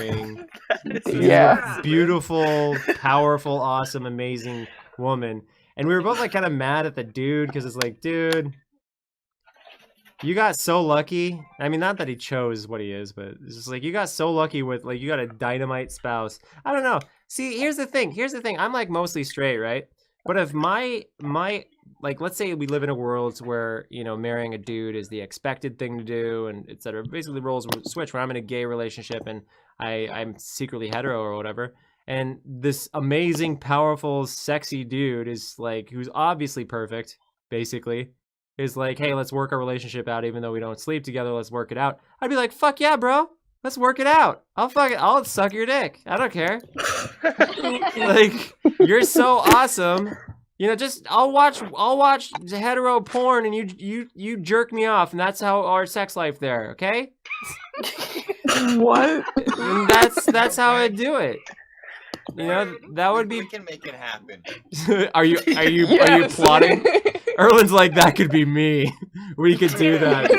hardworking, Yeah. beautiful, powerful, awesome, amazing woman. And we were both like kind of mad at the dude because it's like, dude, you got so lucky. I mean, not that he chose what he is, but it's just like you got so lucky with like you got a dynamite spouse. I don't know. See, here's the thing. I'm like mostly straight, right? But if my like, let's say we live in a world where, you know, marrying a dude is the expected thing to do and et cetera. Basically, roles switch where I'm in a gay relationship and I'm secretly hetero or whatever. And this amazing, powerful, sexy dude is like, who's obviously perfect, basically, is like, hey, let's work our relationship out even though we don't sleep together. Let's work it out. I'd be like, fuck yeah, bro. Let's work it out. I'll suck your dick. I don't care. Like, you're so awesome. You know, just I'll watch hetero porn and you jerk me off, and that's how our sex life there, okay? What? And that's how I do it. You know, that would be. We can make it happen. Are you plotting? Erlen's like, that could be me. We could do that.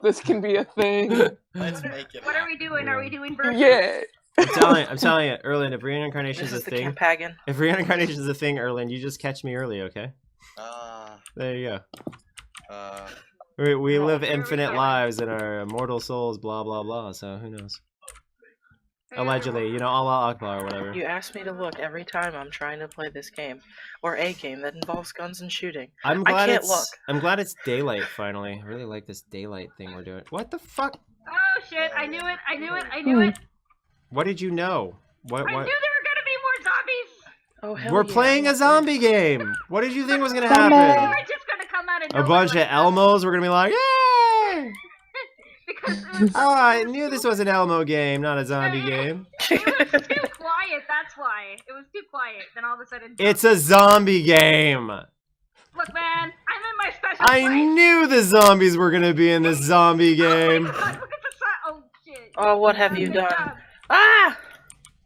This can be a thing. Let's make it. What are we doing? Are we doing versus? Yeah. I'm telling you, Erlen, if reincarnation is a This is the thing, Campagan. if reincarnation is a thing, Erlen, you just catch me early, okay? There you go. We live infinite lives in our immortal souls, blah blah blah. So who knows? Allegedly, you know, Allah Akbar or whatever. You ask me to look every time I'm trying to play this game, or a game that involves guns and shooting. I'm glad I can't look. I'm glad it's daylight finally. I really like this daylight thing we're doing. What the fuck? Oh shit! I knew it! I knew it! I knew it! What did you know? What? I knew there were gonna be more zombies. Oh hell We're yeah. playing a zombie game. What did you think was gonna They happen? were just gonna come out of A nowhere bunch of like that. Elmos. We're gonna be like, yay! Because it was Oh, I knew this was an Elmo game, not a zombie game. It was too quiet. That's why it was too quiet. Then all of a sudden, It's a zombie game. look, man, I'm in my special I place. knew the zombies were gonna be in this zombie game. Oh my God, look at the sign. Oh shit. Oh, what have you Good done? job. Ah!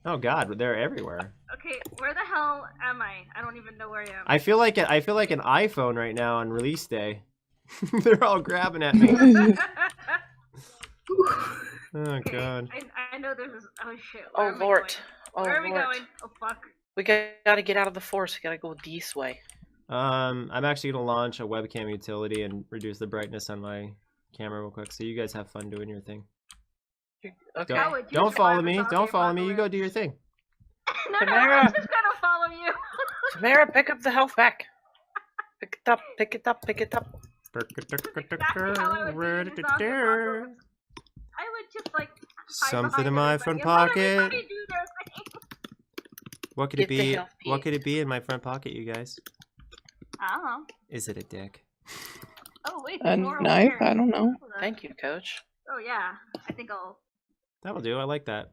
Oh God, they're everywhere. Okay, where the hell am I? I don't even know where I am. I feel like an iPhone right now on release day. They're all grabbing at me. Oh Okay, God. I know there's this. Oh shit. Oh Where am I lord. going? Oh Where are we lord. going? Oh fuck. We gotta get out of the forest. We gotta go this way. I'm actually gonna launch a webcam utility and reduce the brightness on my camera real quick, so you guys have fun doing your thing. Okay. How would you Don't follow survive a me. zombie Don't follow me. You go apocalypse? do your thing. No, Tamara. I'm just gonna follow you. Tamara, pick up the health back. Pick it up. Pick it up. Pick it up. Exactly how I would do in a zombie apocalypse. I would just like hide Something behind in my everybody front and let everybody pocket. do their thing. What could it Get the be? health What piece. could it be in my front pocket, you guys? I don't know. Is it a dick? Oh wait, A there's more over knife? here. I don't know. Hold on. Thank you, coach. Oh yeah, I think I'll. That'll do. I like that.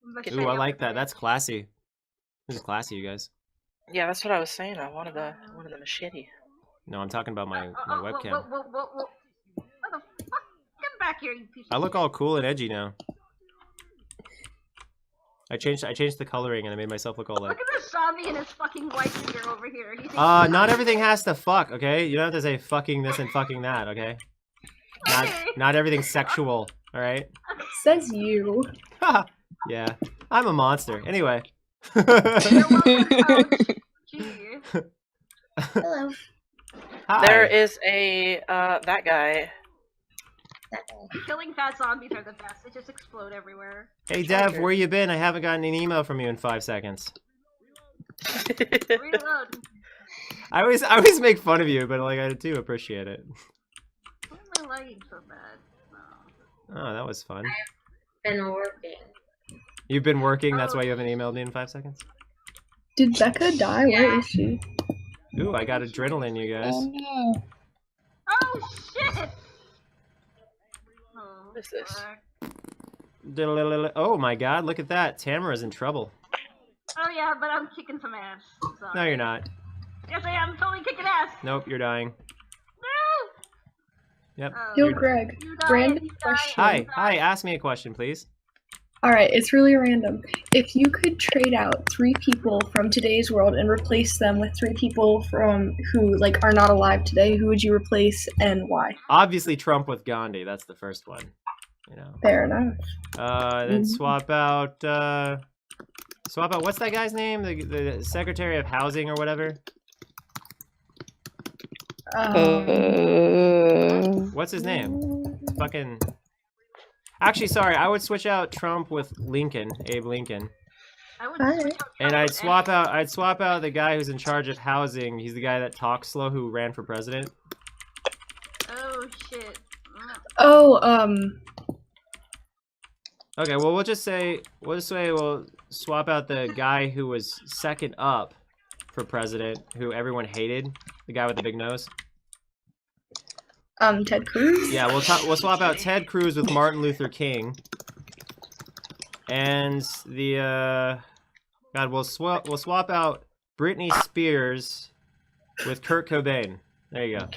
machete Ooh, I up like the that. place. That's classy. This is classy, you guys. Yeah, that's what I was saying. I wanted the machete. No, I'm talking about my Oh, webcam. Whoa. What the fuck? Come back here, you piece I of look shit. all cool and edgy now. I changed the coloring and I made myself look all like. Look at this zombie and his fucking wife figure over here. He thinks Not everything has to fuck, okay? You don't have to say fucking this and fucking that, okay? Not everything's sexual, all right? Says you. Yeah, I'm a monster. Anyway. You're welcome, coach. Gee. Hello. Hi. There is a that guy. Killing fat zombies are the best. They just explode everywhere. Hey Dev, Charger. where you been? I haven't gotten an email from you in 5 seconds. Reload. I always make fun of you, but like I do appreciate it. Why am I lagging so bad? Oh, that was fun. Been working. You've been working, that's why you haven't emailed me in 5 seconds? Did Becca die? Where is she? Ooh, I got adrenaline, you guys. Oh no. Oh shit! Oh, What is this? fuck. Oh my god, look at that. Tamara's in trouble. Oh yeah, but I'm kicking some ass. So. No, you're not. Yes, I am. Totally kicking ass. Nope, you're dying. No. Yep. Oh, Yo, You're- Greg. you died, Random you died, question. you Hi, died. hi, ask me a question, please. Alright, it's really random. If you could trade out 3 people from today's world and replace them with 3 people from who like are not alive today, who would you replace and why? Obviously Trump with Gandhi, that's the first one. You know. Fair enough. Then swap out what's that guy's name? The Secretary of Housing or whatever. What's his name? Fucking. Actually, sorry, I would switch out Trump with Lincoln, Abe Lincoln. I would Alright. switch out And Trump I'd swap out the guy who's in charge of housing. He's the guy that talks slow who ran for president. Oh shit. Okay, well we'll swap out the guy who was second up for president, who everyone hated, the guy with the big nose. Ted Cruz? Yeah, we'll swap out Ted Cruz with Martin Luther King. And we'll swap out Britney Spears with Kurt Cobain. There you go.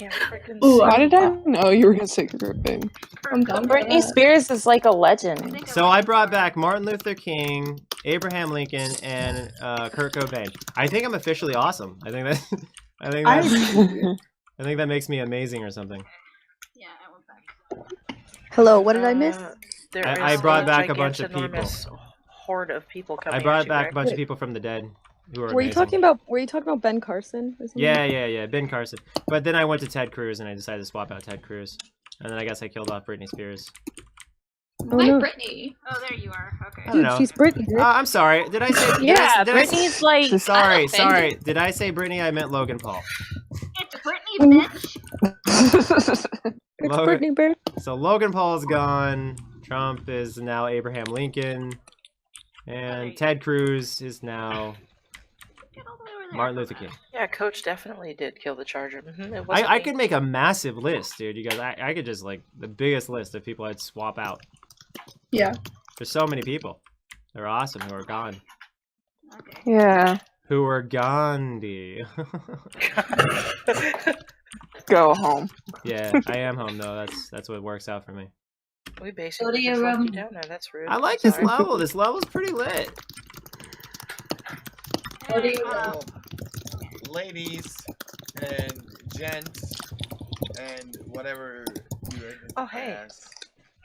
Ooh, how did I know you were gonna say Kurt Cobain? I'm done. Britney Spears is like a legend. So I brought back Martin Luther King, Abraham Lincoln, and Kurt Cobain. I think I'm officially awesome. I think that makes me amazing or something. Yeah, I went back. Hello, what did I miss? I brought back a bunch of people. Horde of people coming. I brought back a bunch of people from the dead who were Were you amazing. talking about Ben Carson? Or something? Yeah, Ben Carson. But then I went to Ted Cruz and I decided to swap out Ted Cruz. And then I guess I killed off Britney Spears. Oh, Why no. Brittany? Oh, there you are. Okay. I don't know. She's Britney. I'm sorry. Did I say? Yeah, did I Britney's like. Sorry. Did I say Britney? I meant Logan Paul. It's Brittany, bitch. It's Logan- Britney Bird. So Logan Paul's gone. Trump is now Abraham Lincoln. And Ted Cruz is now Get all the way over there. Martin Luther King. Yeah, Coach definitely did kill the Charger. It wasn't I me. could make a massive list, dude. You guys, I could just like the biggest list of people I'd swap out. Yeah. There's so many people. They're awesome who are gone. Okay. Yeah. Who are Gandhi. Go home. Yeah, I am home though. That's what works out for me. We Go basically to your just left room. you down there. That's rude. I like this Sorry. level. This level's pretty lit. What do you Well, ladies and gents and whatever you Oh, hey. ask,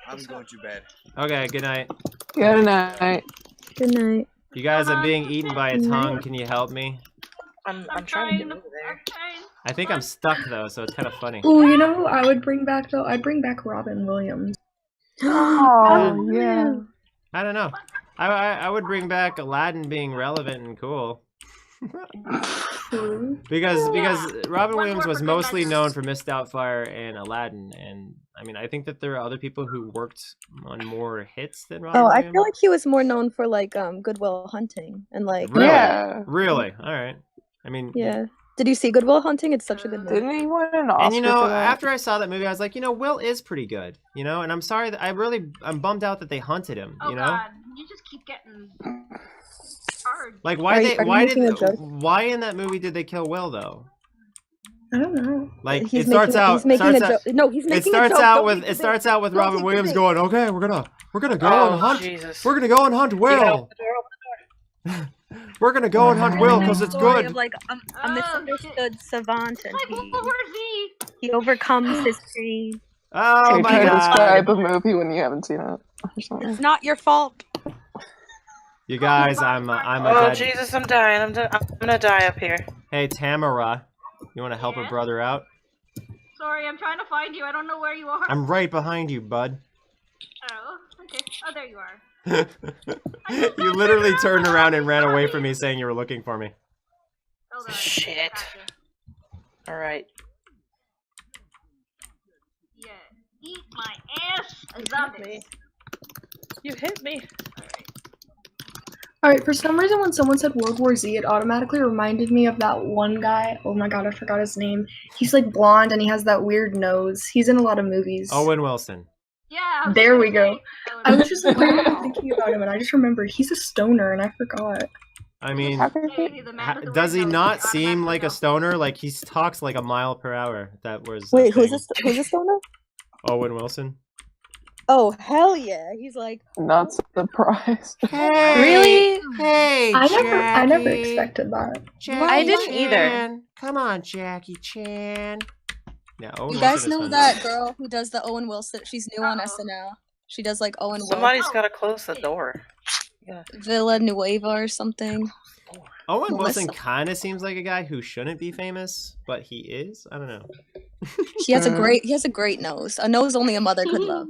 I'm going to bed. Okay, good night. Good night. Good night. You guys, I'm being eaten by a Good night. tongue. Can you help me? I'm trying to get over I'm there. trying. I think I'm stuck though, so it's kind of funny. Ooh, you know who I would bring back though? I'd bring back Robin Williams. Oh, yeah. I don't know. I would bring back Aladdin being relevant and cool. because Robin One Williams more was for mostly Good known for Miss Doubtfire and Aladdin, and I mean I think that there are other people who worked on more hits than Robin Oh, I Williams. feel like he was more known for like Good Will Hunting and like Really? Yeah. Really? All right. I mean, yeah. Did you see Good Will Hunting? It's such a good movie. Didn't he win an Oscar and you know, for that? after I saw that movie, I was like, you know, Will is pretty good, you know, and I'm sorry that I'm bummed out that they hunted him, Oh you know. god, you just keep getting hard. Like Are you making a joke? why in that movie did they kill Will though? I don't know. Like He's it starts making, out he's making starts a out, joke. No, he's it making starts a joke. out Don't with take it the starts bait. out with Don't Robin take the Williams bait. going, okay, we're gonna go Oh, and hunt. Jesus. We're gonna go and hunt You Will. gotta open the door, open the door. We're gonna go and hunt Will because it's Story good. Of like a Oh, misunderstood savant, and Like, where's he? he overcomes his dream. Oh Can you my try to god! describe a movie when you haven't seen it or something? It's not your fault. You guys, I'm a Oh, dead. Jesus, I'm dying. I'm gonna die up here. Hey Tamara, you want to help a Yeah? brother out? Sorry, I'm trying to find you. I don't know where you are. I'm right behind you, bud. Oh, okay. Oh, there you are. You literally turned around and ran away from me saying you were looking for me. Hold on. Shit. Gotcha. Alright. Yeah. Eat my ass, zombies. You hit me. Alright, for some reason when someone said World War Z, it automatically reminded me of that one guy. Oh my god, I forgot his name. He's like blonde and he has that weird nose. He's in a lot of movies. Owen Wilson. Yeah. I was There gonna we go. say, that I was- was just like thinking about him and I just remembered he's a stoner and I forgot. I mean, Hey, the man with the does weird he nose, not he seem like a automatically stoner? Like he talks like a mile per hour. That was Wait, who's thing. this? Who's this stoner? Owen Wilson. Oh hell yeah! He's like Not surprised. Really? Hey, I never expected that. I didn't either. Chan. Come on, Jackie Chan. Yeah, Owen you guys Wilson is know fun. that girl who does the Owen Wilson. She's new on Uh-oh. SNL. She does like Owen Wolf, Somebody's gotta close the door. Yeah. Villa Nueva or something. Owen Wilson Melissa. kind of seems like a guy who shouldn't be famous, but he is. I don't know. He has a great nose. A nose only a mother could love.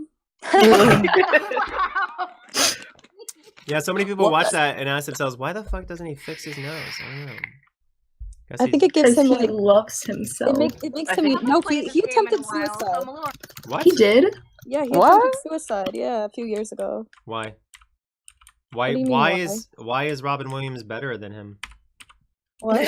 Yeah, so many people What watch the- that and ask themselves, why the fuck doesn't he fix his nose? I don't know. Guess I think he's- it gives Because him he like loves himself. it makes I him think- no. Played He this he game in a attempted while, so suicide. I'm a little- What? He did? Yeah, he What? attempted suicide. Yeah, a few years ago. Why? What do you mean, Why is Robin Williams better than him? What?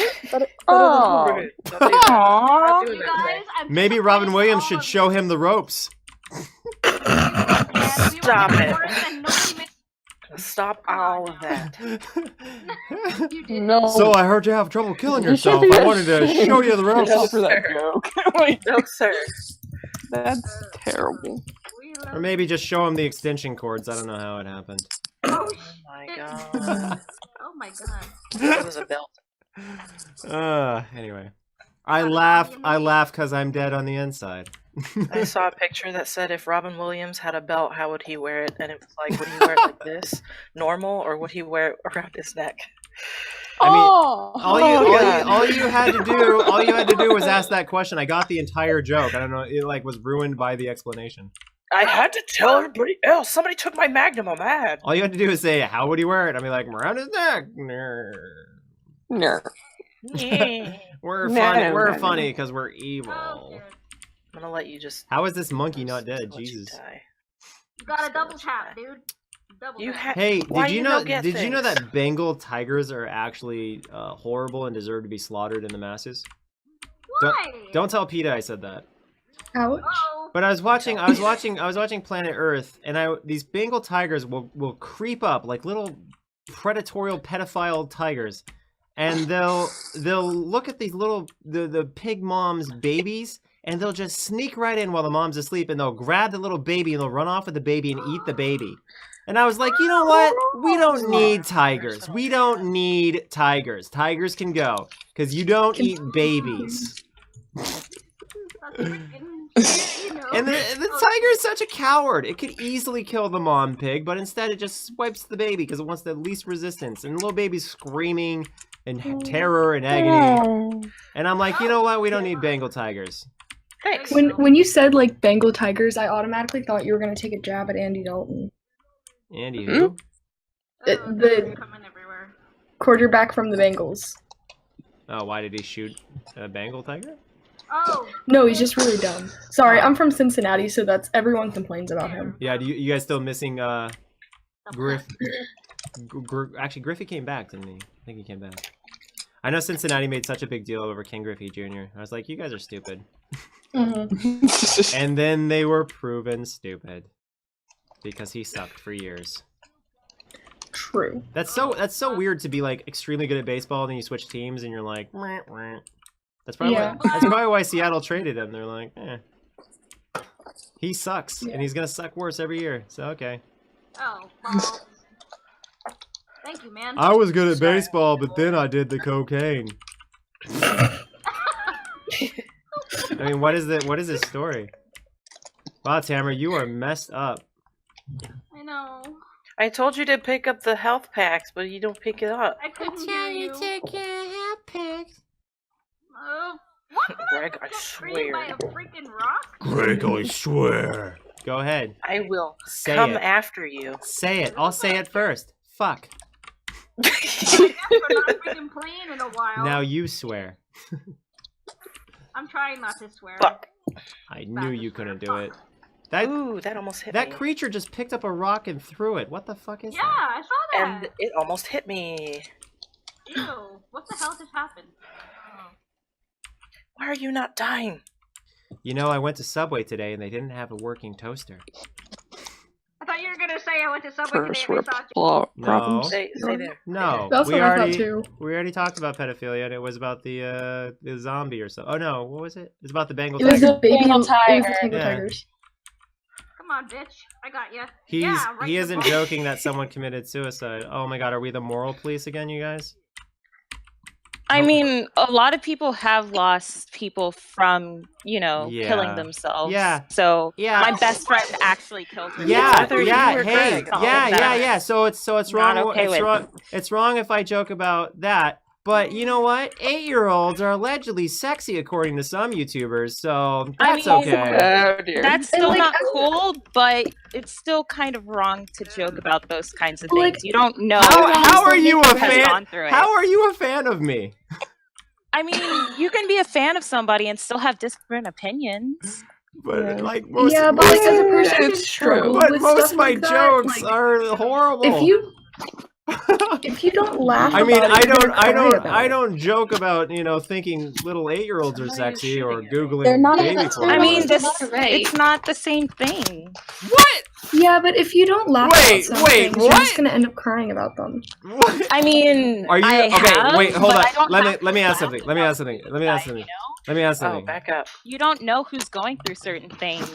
Oh. Rude. Don't do that. Not doing You that today. guys, I'm Maybe Robin disappointed Williams in should all show of him the ropes. you. And we were Stop even it. worse than nobody made- Stop all of that. You did. No. So I heard you have trouble killing You should yourself. be I wanted to ashamed show you the ropes. yourself for that Sir. joke. Like, No, sir. that's terrible. We Or love- maybe just show him the extension cords. I don't know how it happened. Oh, Oh my shit. god. Oh my god. It was a belt. Anyway. I laugh because I'm dead on the inside. I saw a picture that said if Robin Williams had a belt, how would he wear it? And it was like, would he wear it like this, normal, or would he wear it around his neck? I mean, Oh, all you had to do was ask that question. I got the entire joke. I don't know, it like was ruined by the explanation. I had to tell everybody else. Somebody took my Magnum. I'm mad. All you had to do is say, how would he wear it? I'd be like, around his neck. Nah. no. We're No, funny. no, We're no, funny no. because we're evil. Okay. I'm gonna let you just. How is this monkey not dead? let you Jesus. die. You got a double tap, dude. Double You tap. ha- Hey, Why did you you know? don't get Did you know things? that Bengal tigers are actually horrible and deserve to be slaughtered in the masses? Why? Don't tell PETA I said that. Ouch. Oh. But I was watching Planet Earth, and these Bengal tigers will creep up like little predatorial pedophile tigers, and they'll look at these little the pig mom's babies, and they'll just sneak right in while the mom's asleep, and they'll grab the little baby and they'll run off with the baby and eat the baby. And I was like, you know what? We don't need tigers. We don't need tigers. Tigers can go because you don't eat babies. That's freaking, you know. And the tiger is such a coward. It could easily kill the mom pig, but instead it just swipes the baby because it wants the least resistance. And the little baby's screaming in terror and agony. And I'm like, you know what? We don't need Bengal tigers. Thanks. When you said like Bengal tigers, I automatically thought you were gonna take a jab at Andy Dalton, Andy, who? the coming everywhere. quarterback from the Bengals. Oh, why did he shoot a Bengal tiger? Oh. No, he's just really dumb. Sorry, I'm from Cincinnati, so that's everyone complains about him. Yeah, you guys still missing the Griff? Actually, Griffey came back, didn't he? I think he came back. I know Cincinnati made such a big deal over Ken Griffey Jr. I was like, you guys are stupid. And then they were proven stupid because he sucked for years. True. That's so weird to be like extremely good at baseball, and then you switch teams, and you're like, meh, meh. That's probably why Seattle traded him. They're like, he sucks, and he's gonna suck worse every year. So okay. Oh, well. Thank you, man. I was good at baseball, but then I did the cocaine. I mean, what is this story? Wow, Tamara, you are messed up. I know. I told you to pick up the health packs, but you don't pick it up. I couldn't hear you. Oh, what? Greg, I Got treated by swear. a freaking rock? Greg, I swear. Go ahead. I will Say come it. after you. Say it. I'll say it first. Fuck. I guess we're not freaking playing in a while. Now you swear. I'm trying not to swear. Fuck. I knew you couldn't do it. That Ooh, that almost hit me. that creature just picked up a rock and threw it. What the fuck is Yeah, that? I saw that. And it almost hit me. Ew, what the hell just happened? Oh. Why are you not dying? You know, I went to Subway today and they didn't have a working toaster. I thought you were gonna say I went to Subway today First and world they saw plot No. problems. Stay there. No, That's we what I thought already too. we already talked about pedophilia, and it was about the zombie or so. Oh no, what was it? It's about the Bengal It was tiger. the baby. It Bengal was the tiger. Bengal Yeah. tigers. Come on, bitch. I got you. He right isn't above. joking that someone committed suicide. Oh my god, are we the moral police again, you guys? I mean, a lot of people have lost people from, killing Yeah. themselves. Yeah. So Yeah. my best friend actually killed herself. Yeah, Whether you yeah, or hey, Greg, all yeah, of yeah, that. yeah. So it's Not wrong. okay It's with. wrong. It's wrong if I joke about that. But you know what? 8-year-olds are allegedly sexy according to some YouTubers, so that's mean, okay. Oh dear. That's still like, not cool, but it's still kind of wrong to joke about those kinds of Like, things. You don't know How are you a who has fan? gone through it. How are you a fan of me? I mean, you can be a fan of somebody and still have different opinions. But Yeah. like most, Yeah, but like as a person who's It's true. struggled but with most stuff of my like that, jokes like, are horrible. if you don't laugh, I mean, about I it, you're don't, gonna cry about I it. don't joke about thinking little 8-year-olds are sexy or googling They're not baby that's porn. I mean, That's this not right. it's not the same thing. What? Yeah, but if you don't laugh Wait, about some wait, things, you're what? just gonna end up crying about them. What? I mean, Are you I okay? have, Wait, hold but I on. don't have Let me to ask laugh something. Let me about ask something. Let me that, ask something. Let me ask Oh, something. back up. You don't know who's going through certain things.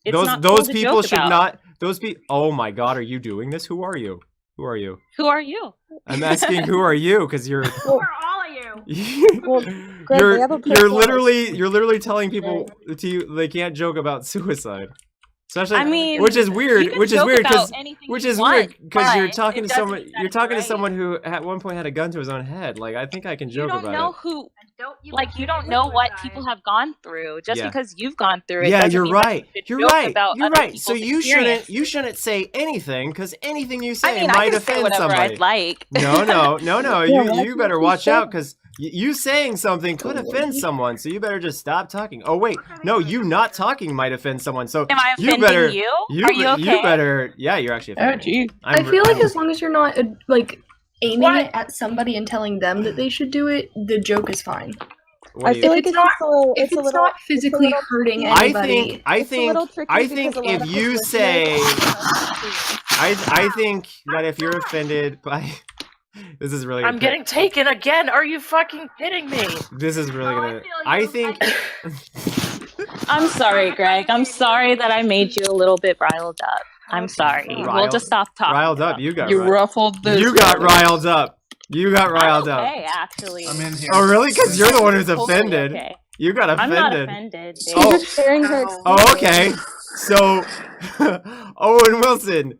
It's Those not cool those to people joke should about. not. Those people. Oh my God, are you doing this? Who are you? Who are you? Who are you? I'm asking who are you because you're. Who are all of you? Well, Greg, they have a you're personality. literally telling people they can't joke about suicide. Especially, I mean, which is weird. you can Which is joke weird about because anything which you is want, weird because you're but talking it to doesn't someone. mean You're that's talking to right. someone who at one point had a gun to his own head. Like I think I can You joke don't about know it. who, Don't you like, you don't know what people have gone through. Just Yeah. because you've gone through it, Yeah, doesn't you're mean that right. you should You're joke right. about You're other right. So people's experience. you shouldn't say anything because anything you I say mean, I might can say offend whatever somebody. I'd like. No. Yeah, why You better can't you watch say- out because you saying something could offend someone. So you better just stop talking. Oh wait, no, you not talking might offend someone. So Am I you offending better you? you Are you okay? you better yeah, you're actually Oh offending me. gee. I feel like I'm- as long as you're not like aiming What? it at somebody and telling them that they should do it, the joke is fine. what I do you- feel like it's it's not- also If it's a it's little not physically little- hurting I anybody, It's a little tricky I because think a lot if of you his say listeners- I think that if you're offended by this is really I'm getting taken again. Are you fucking kidding me? this is really Oh, I gonna feel I you. think I'm sorry, Greg. I'm sorry that I made you a little bit riled up. I'm sorry. We'll Riled- just stop talking. riled up. about You got You riled. ruffled the You got riled up. You got it. riled I'm up. okay, actually. I'm in here. Oh really? Because you're the one who's Totally offended. okay. You got I'm not offended. offended. Babe. Oh. She's just sharing her Oh, experience. okay. So, Owen Wilson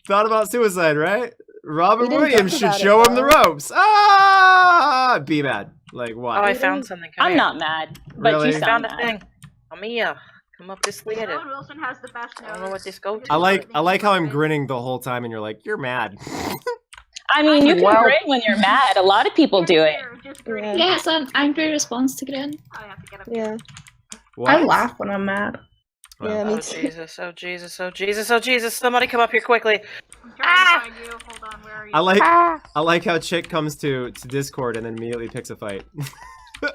thought about suicide, right? Robin We didn't Williams talk should about it, show him the though. ropes. Ah, be mad. Like Oh, what? I found something. Come I'm here. not mad, but Really? you I sound found a mad. thing. Mia, come up this ladder. Owen Wilson has the best nose. I don't know what this goes to. I like how I'm grinning the whole time, and you're like, you're mad. I mean, you can Wow. grin when you're mad. A lot of people do it. Just Yeah. grinning. Yeah, it's an angry response to grin. I have to get up. Yeah, What? I laugh when I'm mad. yeah, me Oh too. Jesus! Oh Jesus! Oh Jesus! Oh Jesus! Somebody come up here quickly! I'm trying to find you. Hold on, where are you? I like how Chick comes to Discord and then immediately picks a fight.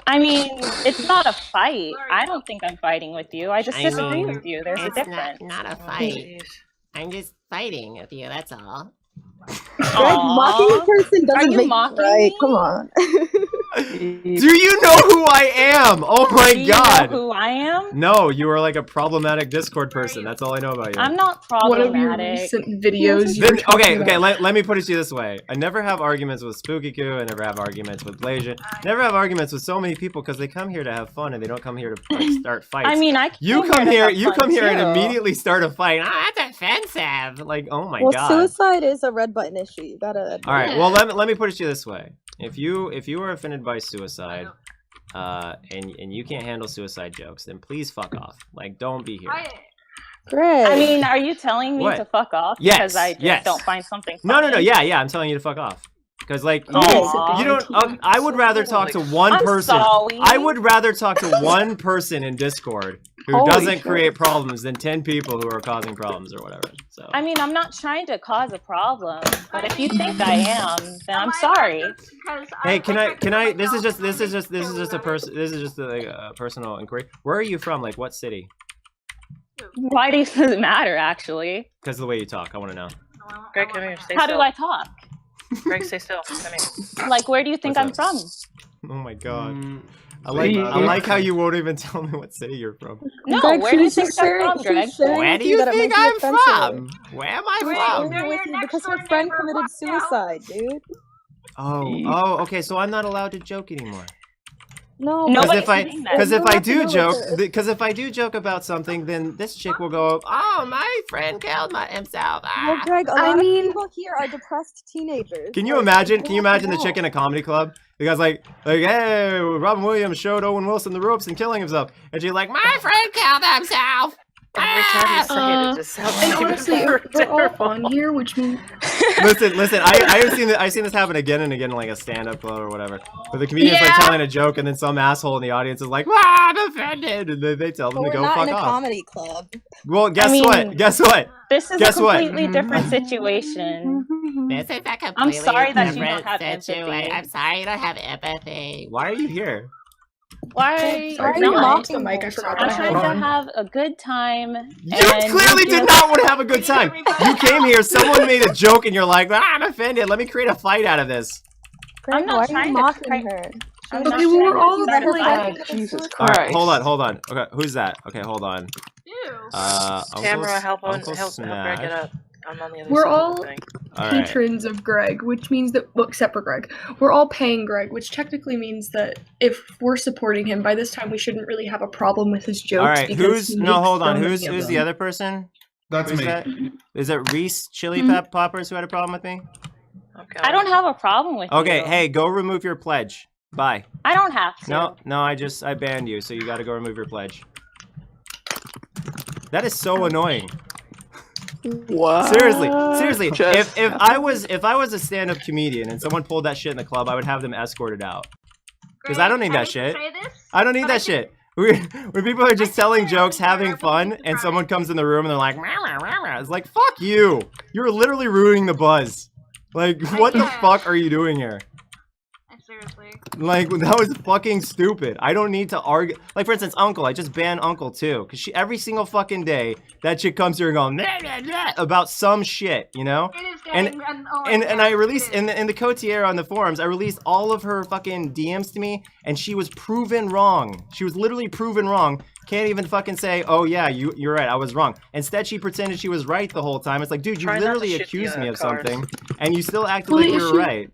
I mean, it's not a fight. I don't think I'm fighting with you. I just I disagree mean, with you. There's a difference. not a Oh, jeez. I'm just fighting with you. That's all. Greg, mocking a person doesn't you make mocking right. me? Come on. Do you know who I am? Oh my Do you God. know who I am? No, you are like a problematic Discord person. That's all I know about you. I'm not One of your problematic. recent videos. You Then, were talking okay, about. let me put it to you this way. I never have arguments with Spooky Coo. I never have arguments with Blasian. Never have arguments with so many people because they come here to have fun and they don't come here to like, start fights. I mean, I you came come to here, have you fun, come here and too. immediately start a fight. Ah, that's offensive. Like, oh my Well, God. suicide is a red button issue. You gotta. All right. Well, let me put it to you this way. If you are offended by suicide, and you can't handle suicide jokes, then please fuck off. Like, don't be here. Greg. I mean, are you telling me What? to fuck off Yes, because I just yes. don't find something No, funny? yeah. I'm telling you to fuck off. Because like Aw. you don't. I would rather talk to one I'm person. sorry. I would rather talk to one person in Discord who Holy doesn't shit. create problems than 10 people who are causing problems or whatever. So I mean, I'm not trying to cause a problem, but if you think I am, then I'm sorry. hey, can I? This is just a person. This is just a personal inquiry. Where are you from? Like what city? Why does it matter, actually? Because of the way you talk, I want to know. Greg, come here. Stay How still. do I talk? Greg, stay still. Come here. Like, where do you think I'm What's from? Oh my God. Mm, I like please. how you won't even tell me what city you're from. No, Greg, where do you she's think just I'm sharing- from, Greg? she's sharing Where with do you that it think might be I'm offensive. from? Where am I We're from? angry with you because her friend committed suicide, dude. Oh, okay. So I'm not allowed to joke anymore. No, Nobody's Because saying that. if You I have to do know joke, it. because if I do joke about something, then this chick will go, "Oh, my friend killed himself." Well, Greg, a I lot mean- of people here are depressed teenagers. Can you Like, imagine? you Can you have to imagine the chick know. in a comedy club? The guy's like, hey, Robin Williams showed Owen Wilson the ropes and killing himself, and she's like, my friend killed himself. Every time you say it, it just sounds And like honestly, more we're all terrible. on here, which means Listen. I've seen this happen again and again in like a stand-up club or whatever. But the comedian's like Yeah. telling a joke, and then some asshole in the audience is like, I'm offended, and they tell them But to we're go not fuck in a off. comedy club. Well, guess mean- what? Guess what? This is Guess a what? completely different situation. This is a I'm sorry that you don't have empathy. sorry you don't have empathy. Why are you here? Why Sorry, you not? mocking the mic. I her? forgot I'm that I trying had to on. have a good time. You and clearly you did know- not want to have a good time. You came here, someone made a joke, and you're like, I'm offended. Let me create a fight out of this. Greg, I'm not why are trying you to mocking cry- her? I'm Okay, not we were trying to all start a like- fight. Jesus All right, Christ. hold on. Okay, who's that? Okay, hold on. Ew. Tamara, help Uncle Greg Smash. get up. I'm on the other We're side all- of the thing. All right. patrons of Greg, which means that, well, except for Greg, we're all paying Greg, which technically means that if we're supporting him, by this time we shouldn't really have a problem with his jokes. All right, because he makes hold so on. many Who's of the them. other person? That's Who's me. that? Is it Reese Chili Mhm. Poppers who had a problem with me? Okay. I don't have a problem with Okay, you. hey, go remove your pledge. Bye. I don't have to. No, I banned you, so you got to go remove your pledge. That is so annoying. What? Seriously. Just If I was a stand-up comedian and someone pulled that shit in the club, I would have them escorted out. 'Cause I don't need that shit. I don't need that shit. When people are just telling jokes, having fun, and someone comes in the room and they're like, "Meow, meow, meow, meow," it's like, fuck you. You're literally ruining the buzz. Like, what the fuck are you doing here? Seriously. Like, that was fucking stupid. I don't need to argue. Like, for instance, Uncle. I just banned Uncle, too. Because every single fucking day, that chick comes here and goes, nah, nah, nah, about some shit, you know? It is And- getting And I released, in the Cotier on the forums, I released all of her fucking DMs to me, and she was proven wrong. She was literally proven wrong. Can't even fucking say, oh yeah, you're right, I was wrong. Instead, she pretended she was right the whole time. It's like, dude, you Try not to literally shit the, accused me of cars. something, and you still acted Well, like the you were issue- right.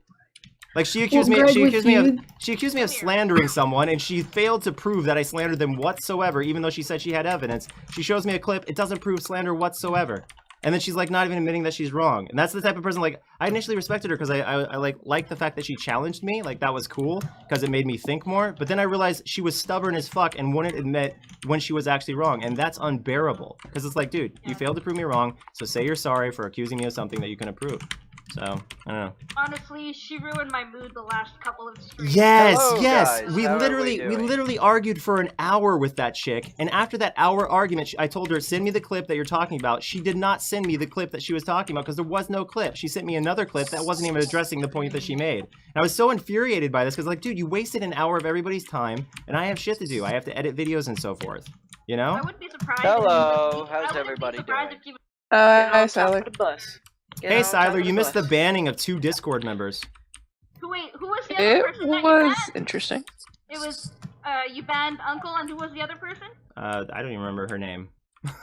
Like, she accused Well, me. Greg, She with accused me of. you- She accused me of slandering someone, and she failed to prove that I slandered them whatsoever, even though she said she had evidence. She shows me a clip, it doesn't prove slander whatsoever. And then she's like not even admitting that she's wrong. And that's the type of person, like, I initially respected her because I liked the fact that she challenged me. Like, that was cool because it made me think more. But then I realized she was stubborn as fuck and wouldn't admit when she was actually wrong. And that's unbearable. Because it's like, dude, you failed to prove me wrong, so say you're sorry for accusing me of something that you can prove. So, I don't know. Honestly, she ruined my mood the last couple of streams. Yes, Hello, yes. guys. We How are we literally doing? argued for an hour with that chick, and after that hour argument, I told her, send me the clip that you're talking about. She did not send me the clip that she was talking about because there was no clip. She sent me another clip that wasn't even addressing the point that she made. And I was so infuriated by this because, like, dude, you wasted an hour of everybody's time, and I have shit to do. I have to edit videos and so forth. You know? I wouldn't be surprised. Hello, if how's I wouldn't everybody be surprised doing? If you... Hi, Get on top Sally. of the bus. Get Hey, on top of Siler, you missed the bus. banning of 2 Discord members. Wait, who was the other It person that you was banned? interesting. It was, you banned Uncle, and who was the other person? I don't even remember her name.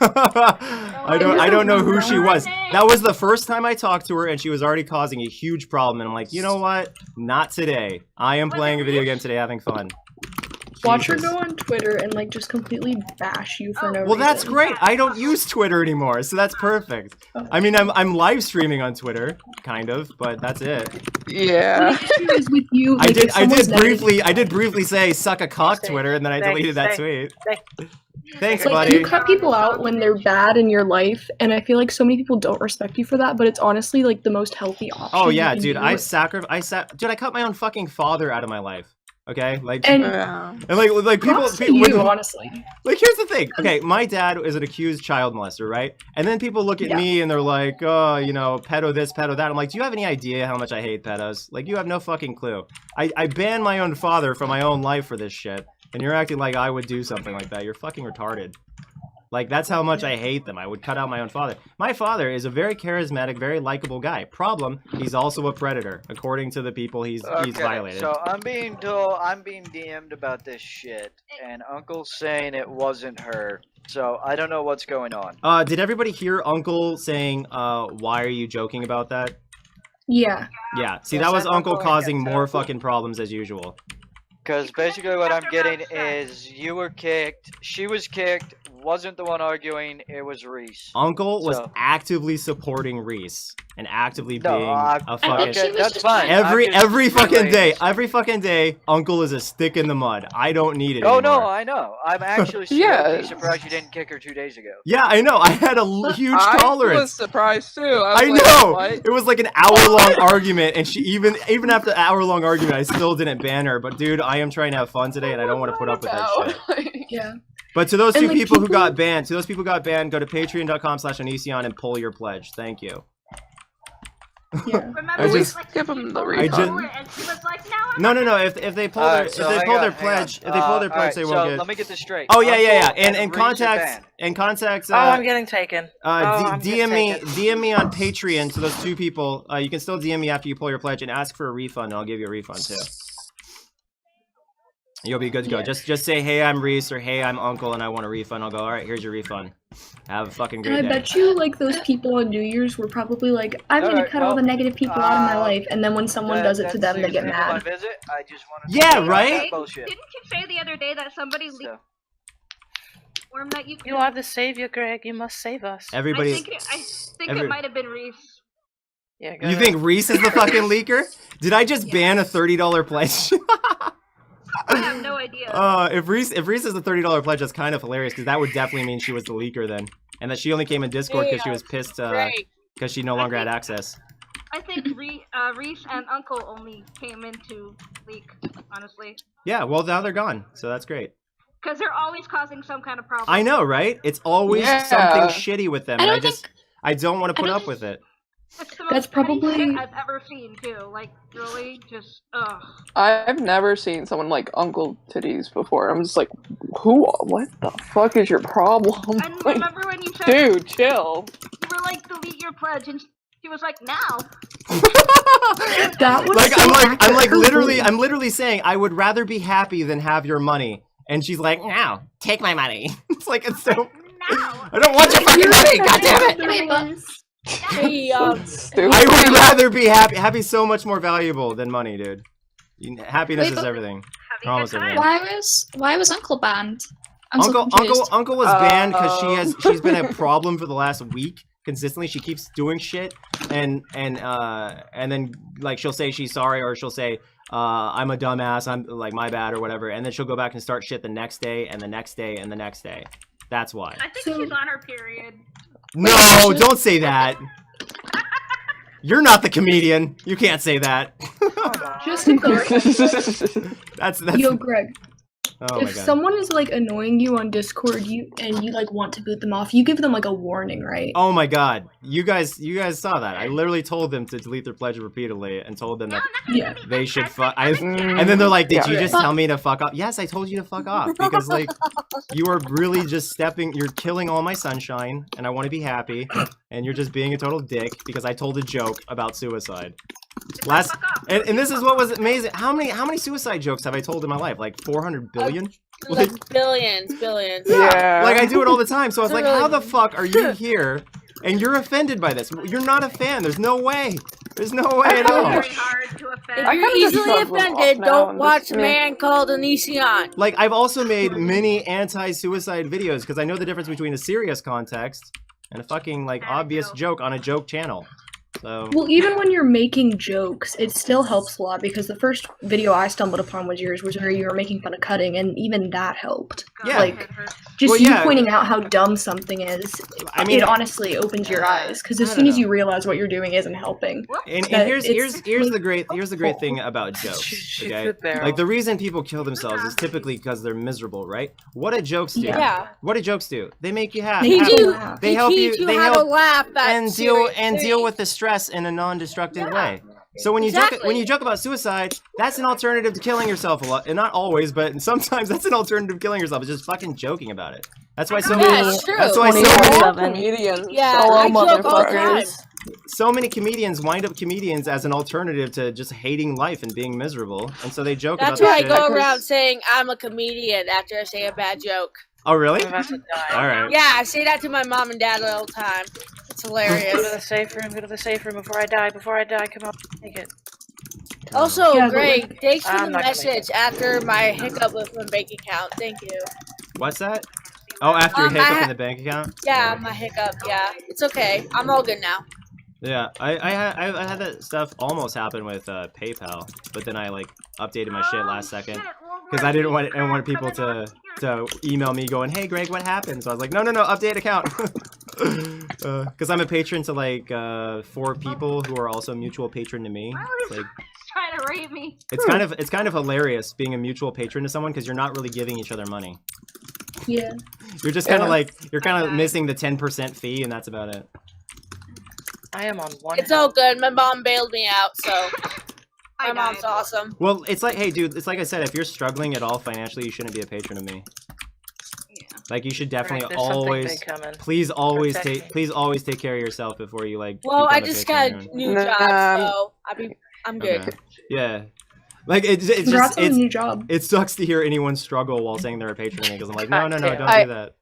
I don't know who she was. That was the first time I talked to her, and she was already causing a huge problem. And I'm like, you know what? Not today. I am playing a video game today, having fun. Watch her Jesus. go on Twitter and like just completely bash you for no Well, reason. that's great. I don't use Twitter anymore, so that's perfect. I mean, I'm live streaming on Twitter, kind of, but that's it. Yeah. The issue is with you. I like, did if someone's briefly say suck a cock Stay, Twitter, and then I stay, deleted that stay, tweet. Thanks, Like, buddy. you cut people out when they're bad in your life, and I feel like so many people don't respect you for that, but it's honestly like the most healthy option. Oh you yeah, can dude, do. dude, I cut my own fucking father out of my life. Okay, like, And Yeah. and like people, props to people you, honestly. like, here's the thing. Okay, my dad is an accused child molester, right? And then people look at Yeah. me and they're like, oh, you know, pedo this, pedo that. I'm like, do you have any idea how much I hate pedos? Like, you have no fucking clue. I banned my own father from my own life for this shit, and you're acting like I would do something like that. You're fucking retarded. Like, that's how much I hate them. I would cut out my own father. My father is a very charismatic, very likable guy. Problem, he's also a predator, according to the people he's violated. So I'm being DM'd about this shit, and Uncle's saying it wasn't her. So I don't know what's going on. Did everybody hear Uncle saying, why are you joking about that? Yeah. Yeah. See, Yes, that was and Uncle Uncle causing Angus, more fucking problems as usual. Because basically what I'm getting is you were kicked, she was kicked, wasn't the one arguing, it was Reese. Uncle was So- actively supporting Reese and actively No, being I- a I think fucking. she Okay, was that's just fine. trying- Every fucking day, relaying Uncle is a stick in the mud. I don't need it Oh anymore. no, I know. I'm actually Yeah. surprised you didn't kick her 2 days ago. Yeah, I know. I had a huge I was tolerance. surprised too. I was like, know. what? It was like an hour-long argument, and she even after the hour-long argument, I still didn't ban her. But dude, I am trying to have fun today, and I don't want to put up with that shit. Yeah. But to those And, two like, people who people- got banned, go to patreon.com/Onision and pull your pledge. Thank you. Yeah. Remember, I we, just like, give 'em the she refund. pulled it, and she was like, I'm No. not If they pull Alright, their so hang on, hang pledge, on. if they pull their pledge, Alright, they so won't get. let me get this straight. Oh yeah. Uncle And Reese are contacts banned. Oh, I'm getting taken. I'm DM me getting taken. DM me on Patreon to those two people. You can still DM me after you pull your pledge and ask for a refund, and I'll give you a refund too. You'll be good to go. Yeah. Just say, hey, I'm Reese, or hey, I'm Uncle, and I want a refund. I'll go, all right, here's your refund. Have a fucking And great I day. bet you, like, those people on New Year's were probably like, I'm gonna Alright, cut all the well, negative people out of my life, and then when someone does it to them, they get That's my mad. visit. I just wanted to Yeah, say right? that bullshit. Didn't you say the other day that somebody leaked So, form that you You are the savior, Greg. You must save us. Everybody, I think every- it might have been Reese. Yeah, go you ahead. think Reese is the fucking leaker? Did I just ban a $30 pledge? I have no idea. If Reese is the $30 pledge, that's kind of hilarious because that would definitely mean she was the leaker then, and that she only came in Discord because she was pissed because she no longer had access. I think Reese and Uncle only came in to leak, honestly. Yeah, well now they're gone, so that's great. Because they're always causing some kind of problem. I know, right? It's always Yeah. something shitty with them, I and don't think- I don't want to I put don't up with it. It's the That's most petty probably- shit I've ever seen, too. Like, really, just, ugh. I've never seen someone like Uncle Titties before. I'm just like, who? What the fuck is your problem? And Like, remember when you said dude, chill. you were like, delete your pledge, and she was like, now. That was Like so I'm accurate. like Her literally voice. I'm literally saying I would rather be happy than have your money, and she's like, no, take my money. It's like it's so. Now. I don't want your fucking money. God damn it. Wait, but Hey, Stupid. I would rather be happy. Happy's so much more valuable than money, dude. Happiness Wait, is but- everything. Having Promise a good everyone. time. why was Uncle banned? I'm so Uncle confused. was banned because Oh. she's been a problem for the last week consistently. She keeps doing shit and then like she'll say she's sorry, or she'll say I'm a dumbass, I'm like my bad or whatever, and then she'll go back and start shit the next day and the next day and the next day. That's why. I think So- she's on her period. No, don't say that. You're not the comedian. You can't say that. Just to clarify, That's yo, Greg, oh my if god. someone is like annoying you on Discord, you like want to boot them off, you give them like a warning, right? Oh my god. You guys saw that. I literally told them to delete their pledge repeatedly and told them that Yeah. they should fuck. And then they're like, "Did you Yeah. just tell me to fuck off?" Yes, I told you to fuck off because like you are really just you're killing all my sunshine, and I want to be happy, and you're just being a total dick because I told a joke about suicide. Last Fuck off. and this is what was amazing. How many suicide jokes have I told in my life? Like 400 billion? like billions. Yeah. Like I do it all the time. So I was like, Really? how the fuck are you here and you're offended by this? You're not a fan. There's no way. There's no way at all. Very hard to offend. If I you're kinda just easily shrug them off offended, now don't and watch just a meh. man called Onision. Like I've also made many anti-suicide videos because I know the difference between a serious context and a fucking like And a obvious joke. joke on a joke channel. So Well, even when you're making jokes, it still helps a lot because the first video I stumbled upon was yours, was where you were making fun of cutting, and even that helped. God, Yeah. Like, it hurts. Just Well, you yeah. pointing out how dumb something is, I mean, it honestly opens your eyes. Because as I soon don't as you realize what you're doing isn't helping. and that here's it's the great thing about jokes. She Okay, stood there. like the reason people kill themselves is typically because they're miserable, right? What do jokes do? Yeah. What do jokes do? They make you happy. They Teach do you, laugh. They help you. teach you They how to help laugh at and deal serious with the stress in a non-destructive Yeah. way. So when you joke Exactly. about suicide, that's an alternative to killing yourself a lot, and not always, but sometimes that's an alternative to killing yourself. It's just fucking joking about it. That's why so Yeah, many. it's true. That's why so 24 many. comedians. Yeah, solo I joke all the time. motherfuckers. So many comedians wind up comedians as an alternative to just hating life and being miserable, and so they joke That's about why I that shit. go around saying I'm a comedian after I say a bad joke. Oh really? I'm about to die. All right. Yeah, I say that to my mom and dad all the time. That's Go to hilarious. the safe room. Go to the safe room before I die. Before I die, come on, take it. Also, Yeah, but, Greg, thanks for I'm the not gonna make message after my hiccup with my bank account. Thank you. What's that? Oh, after your I hiccup ha- in the bank account? Yeah, my hiccup. Yeah, it's okay. I'm all good now. Yeah, I had that stuff almost happen with PayPal, but then I like updated my shit last second because I didn't want people to email me going, "Hey Greg, what happened?" So I was like, "No, update account," because I'm a patron to like 4 people who are also mutual patron to me. It's like Trying to rape me. it's kind of hilarious being a mutual patron to someone because you're not really giving each other money. Yeah. You're just kind of like you're kind of missing the 10% fee, and that's about it. I am on one. It's all good. My mom bailed me out, so my mom's awesome. Well, it's like, hey, dude, it's like I said, if you're struggling at all financially, you shouldn't be a patron of me. Yeah. Like, you should definitely There's something always, big coming. please always Protect take, me. care of yourself before you like. Well, become I a just patron got of a anyone. new job, so I'm good. Okay. Yeah. Like it's Congrats just on a new job. it sucks to hear anyone struggle while saying they're a patron of me because I'm like, no, don't do that.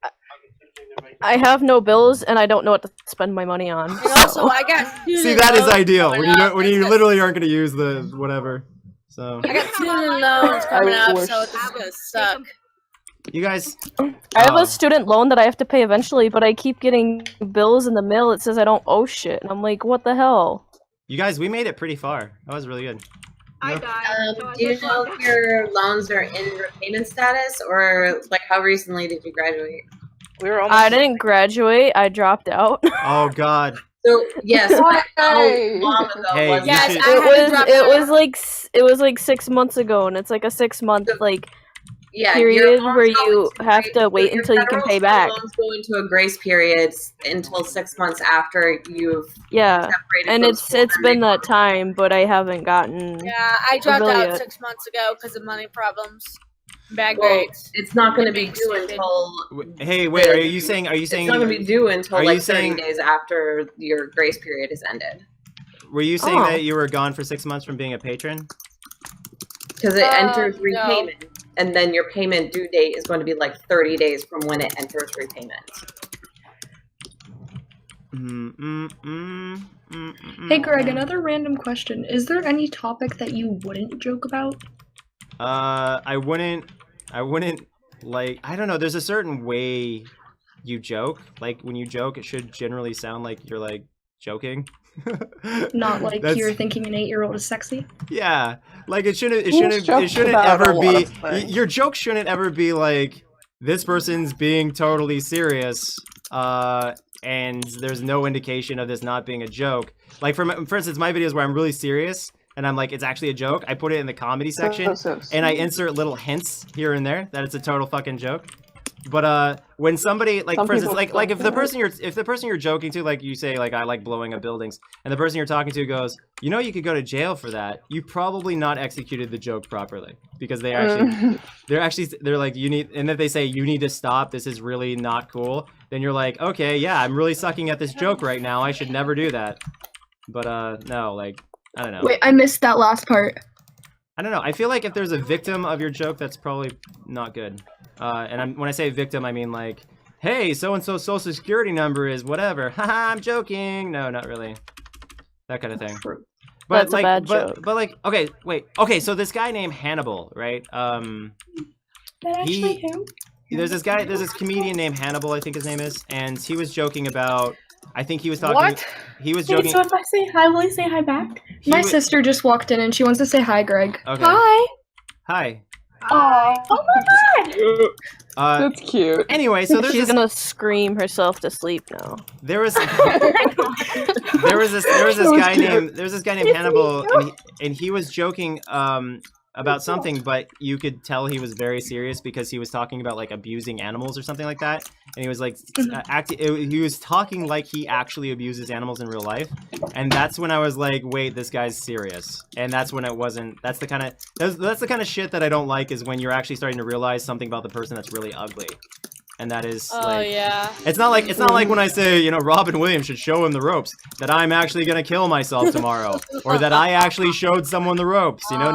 I have no bills and I don't know what to spend my money on. And also, I got student See, that is loans ideal coming when up. when you literally aren't gonna use the whatever. So I got student loans coming up, wish- so this is gonna suck. you guys. I have Oh. a student loan that I have to pay eventually, but I keep getting bills in the mail that says I don't owe shit, and I'm like, what the hell? You guys, we made it pretty far. That was really good. I No. died. so I Do you just know went if your loans are in repayment status, or like how recently did you graduate? We were almost. I didn't graduate. I dropped out. Oh God. So yes, how Hey. long ago Hey, was you Yes, should- I haven't dropped out. it was like 6 months ago, and it's like a 6-month like yeah, period your loans where go you into have grace- to so wait your until you can federal pay student back. Loans go into a grace period until 6 months after you've Yeah, separated. and from it's school and been they- that time, but I haven't gotten. Yeah, I dropped out Affiliate. 6 months ago because of money problems, bad Well, grades. it's not going to be Being due stupid. until. Hey, wait. Are you saying? It's not going to be due until are you like 30 saying- days after your grace period has ended. Were you saying Oh. that you were gone for 6 months from being a patron? Because it enters no. repayment, and then your payment due date is going to be like 30 days from when it enters repayment. Hey Greg, another random question. Is there any topic that you wouldn't joke about? I wouldn't like. I don't know. There's a certain way you joke. Like when you joke, it should generally sound like you're like joking. Not like That's- you're thinking an 8-year-old is sexy? Yeah, like it shouldn't jokes about ever a lot be. of things. Your joke shouldn't ever be like this person's being totally serious. And there's no indication of this not being a joke. Like for instance, my videos where I'm really serious and I'm like it's actually a joke. I put it in the comedy section and I insert little hints here and there that it's a total fucking joke. But when somebody like Some for instance people like don't if the know. person you're joking to, like you say like I like blowing up buildings, and the person you're talking to goes, you know, you could go to jail for that, you probably not executed the joke properly, because they actually they're like you need, and if they say you need to stop, this is really not cool, then you're like, okay, yeah, I'm really sucking at this joke right now, I should never do that. But no, like I don't know. Wait, I missed that last part. I don't know. I feel like if there's a victim of your joke, that's probably not good. And when I say victim, I mean like, hey, so-and-so's social security number is whatever. Haha, I'm joking. No, not really. That kind of thing. But That's a like, bad but, joke. but like, okay, wait. Okay, so this guy named Hannibal, right? There's this comedian named Hannibal, I think his name is, and he was joking about, I think he was talking, What? he was joking. So if I say hi, will you say hi back? My sister just walked in and she wants to say hi, Greg. Okay. Hi. Hi. Oh my god! That's cute. Anyway, so there's She's this, gonna scream herself to sleep now. there was this guy named Hannibal, and he was joking about something, but you could tell he was very serious because he was talking about like abusing animals or something like that, and he was like he was talking like he actually abuses animals in real life, and that's when I was like, wait, this guy's serious. And that's when it wasn't. That's the kind of shit that I don't like, is when you're actually starting to realize something about the person that's really ugly. And that is like, yeah. it's not like when I say, you know, Robin Williams should show him the ropes, that I'm actually gonna kill myself tomorrow, or that I actually showed someone the ropes. You know,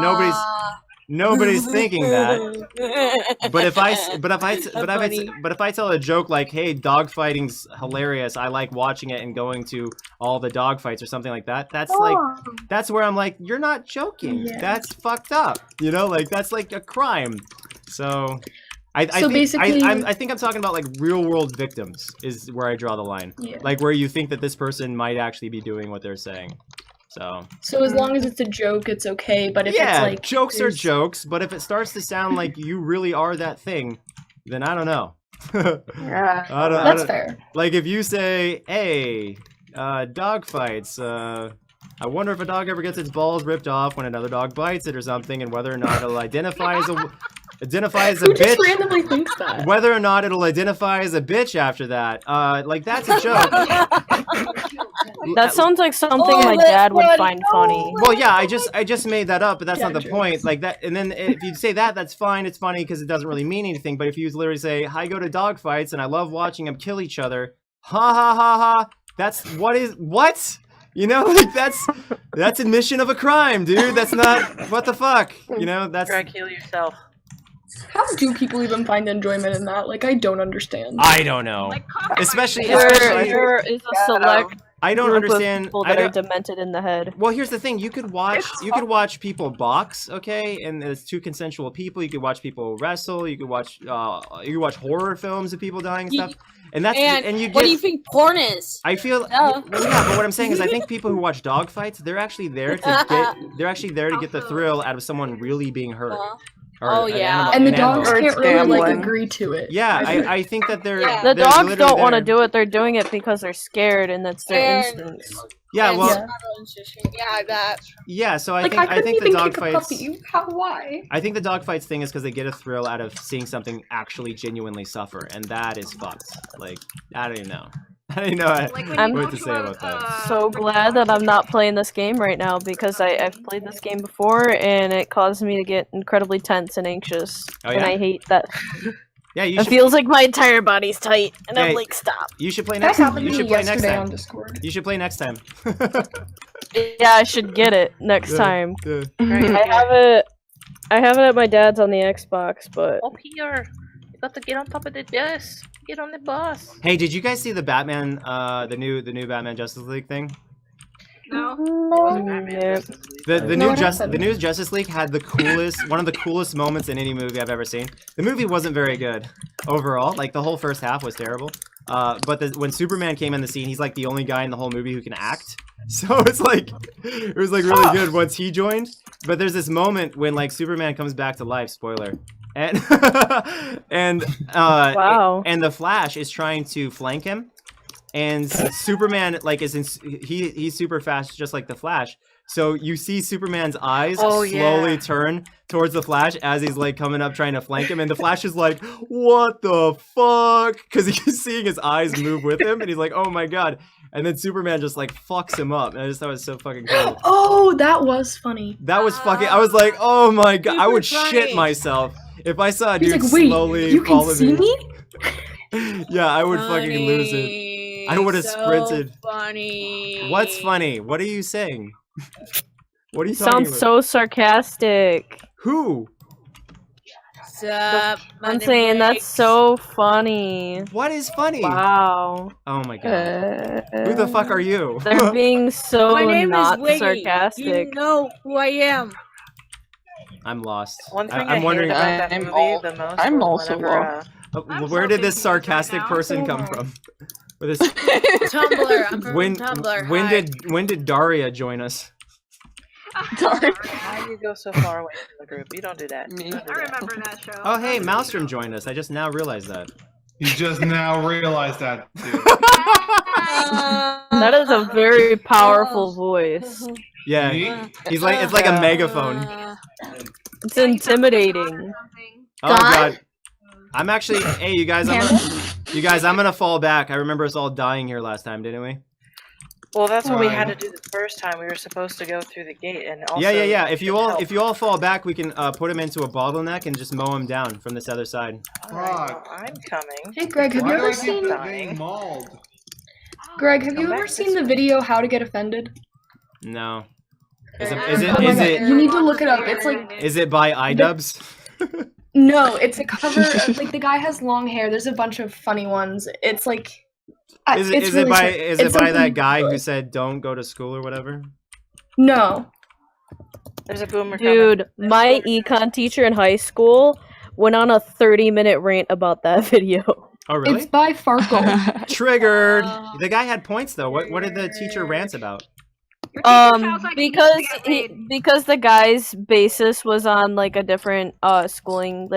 Nobody's thinking that. But if I tell a joke like, "Hey, dogfighting's hilarious. I like watching it and going to all the dogfights" or something like that, that's where I'm like, "You're not joking. Yeah. That's fucked up." You know, like that's like a crime. So I think I'm talking about like real world victims is where I draw the line. Yeah. Like where you think that this person might actually be doing what they're saying. So as long as it's a joke, it's okay. But if it's like jokes are jokes, but if it starts to sound like you really are that thing, then I don't know. That's fair. Like if you say, "Hey, dog fights. I wonder if a dog ever gets its balls ripped off when another dog bites it or something, and whether or not it'll identify as a Who just bitch. randomly thinks that? Whether or not it'll identify as a bitch after that. Like that's a joke." That sounds like something my dad would find funny. Well, yeah, I just made that up, but that's not the point. Like that, and then if you say that, that's fine. It's funny because it doesn't really mean anything. But if you literally say, "I go to dog fights and I love watching them kill each other," ha ha ha ha. That's what? You know, like that's admission of a crime, dude. That's not what the fuck. You know, that's. Try to kill yourself. How do people even find enjoyment in that? Like, I don't understand. I don't know. Especially There is a select I don't group understand. of people that are demented in the head. Well, here's the thing: you could watch people box, okay, and it's two consensual people. You could watch people wrestle. You could watch horror films of people dying and stuff. And that's what do you think porn is? I feel yeah, but what I'm saying is I think people who watch dog fights, they're actually there to get the thrill out of someone really being hurt. And the dogs can't really like agree to it. Yeah, I think that they're the dogs don't want to do it. They're doing it because they're scared, and that's their instance. Yeah, well, yeah, I bet. Yeah, so I couldn't think the even dog kick a fights. puppy. Why? I think the dog fights thing is because they get a thrill out of seeing something actually genuinely suffer, and that is fucked. Like I don't even know. I don't even know what to say about that. So glad that I'm not playing this game right now because I've played this game before and it caused me to get incredibly tense and anxious, and I hate that. Yeah, it feels like my entire body's tight, and I'm like, stop. You should play next time. You should play next time. You should play next time. Yeah, I should get it next time. Yeah. I have it at my dad's on the Xbox, but Up here, you got to get on top of the bus. Get on the bus. Hey, did you guys see the Batman, the new Batman Justice League thing? No. The new Justice League had one of the coolest moments in any movie I've ever seen. The movie wasn't very good overall. Like the whole first half was terrible. But when Superman came in the scene, he's like the only guy in the whole movie who can act. So it was like really good once he joined. But there's this moment when like Superman comes back to life. Spoiler. And wow. And the Flash is trying to flank him. And Superman, like, he's super fast, just like the Flash. So you see Superman's eyes slowly turn towards the Flash as he's like coming up trying to flank him, and the Flash is like, "What the fuck?" Because he's seeing his eyes move with him, and he's like, "Oh my god!" And then Superman just like fucks him up, and I just thought it was so fucking cool. Oh, that was funny. That was fucking. I was like, "Oh my god!" I would shit myself if I saw a dude slowly you can follow see me. Yeah, I would fucking lose it. I would have sprinted. Funny. What's funny? What are you saying? What are you talking about? Sounds so sarcastic. Who? I'm saying that's so funny. What is funny? Wow. Oh my god. Who the fuck are you? They're being so My name not is Wiggy. sarcastic. You know who I am. I'm lost. One thing I'm wondering. about that movie the most. I'm was also whenever, lost. Where did this sarcastic person come from? With this... Tumblr. I'm from Tumblr. When did Daria join us? Why do you go so far away from the group? You don't do that. I remember that show. Oh hey, Maelstrom joined us. I just now realized that. You just now realized that, too. That is a very powerful voice. Yeah, he's like it's like a megaphone. It's intimidating. Oh god. I'm actually. Hey, you guys. I'm gonna fall back. I remember us all dying here last time, didn't we? Well, that's what we had to do the first time. We were supposed to go through the gate, and also. Yeah. If you all fall back, we can put him into a bottleneck and just mow him down from this other side. Well, I'm coming. Hey, Greg, have you ever seen? Greg, have you ever seen the video "How to Get Offended"? No. Is Oh my God, you need to look it up. It's like Is it by iDubbbz? no, it's a cover of, like the guy has long hair. There's a bunch of funny ones. It's like Is it it's is really it by strange. is It's it by something that guy who good. said don't go to school or whatever? No. There's a boomer Dude, my econ teacher in high school went on a 30-minute rant about that video. Oh really? It's by Farkle. Triggered. The guy had points though. What did the teacher rant about? Because the guy's basis was on like a different schooling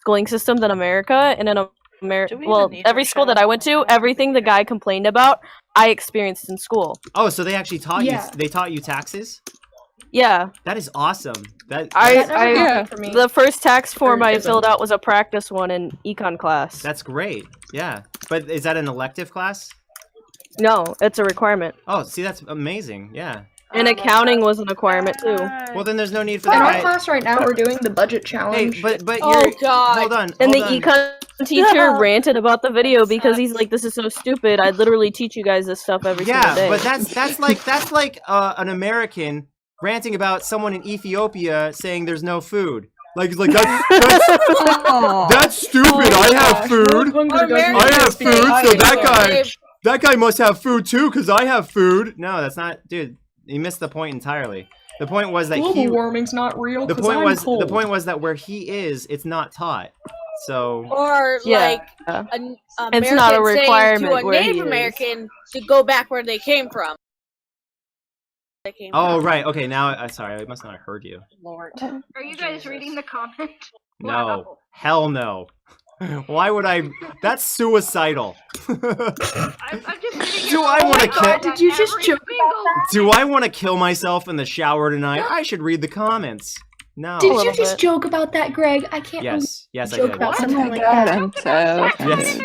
schooling system than America, and in America, well, every school that I went to, everything the guy complained about, I experienced in school. Oh, so they actually taught Yeah. you. They taught you taxes. Yeah. That is awesome. That The first tax form I filled out was a practice one in econ class. That's great. Yeah, but is that an elective class? No, it's a requirement. Oh, see, that's amazing. Yeah. And accounting was a requirement too. Well, then there's no need for In the our guy. class right now, we're doing the budget challenge. Hey, but Oh, you're God. hold on. And hold the on. econ teacher ranted about the video because he's like, "This is so stupid. I literally teach you guys this stuff every single day." Yeah, but that's like an American ranting about someone in Ethiopia saying there's no food. Like that's stupid. I have food. I have food, so that guy must have food too because I have food. No, that's not, dude. You missed the point entirely. The point was that global warming's not real. the 'cause point I'm was cold. the point was that where he is, it's not taught. So Or Yeah. like an American It's not a requirement saying to a where he Native is. American to go back where they came from. They came oh from. right, okay. Now sorry, I must not have heard you. Lord. Are you guys reading the comment? No, hell no. Why would I? That's suicidal. I'm just Do I want to kill? Did you just joke about that? Do I want to kill myself in the shower tonight? I should read the comments. No. Did you just joke about that, Greg? I can't Yes, yes, I joke did. about Oh something my like god, that. I'm so Yes.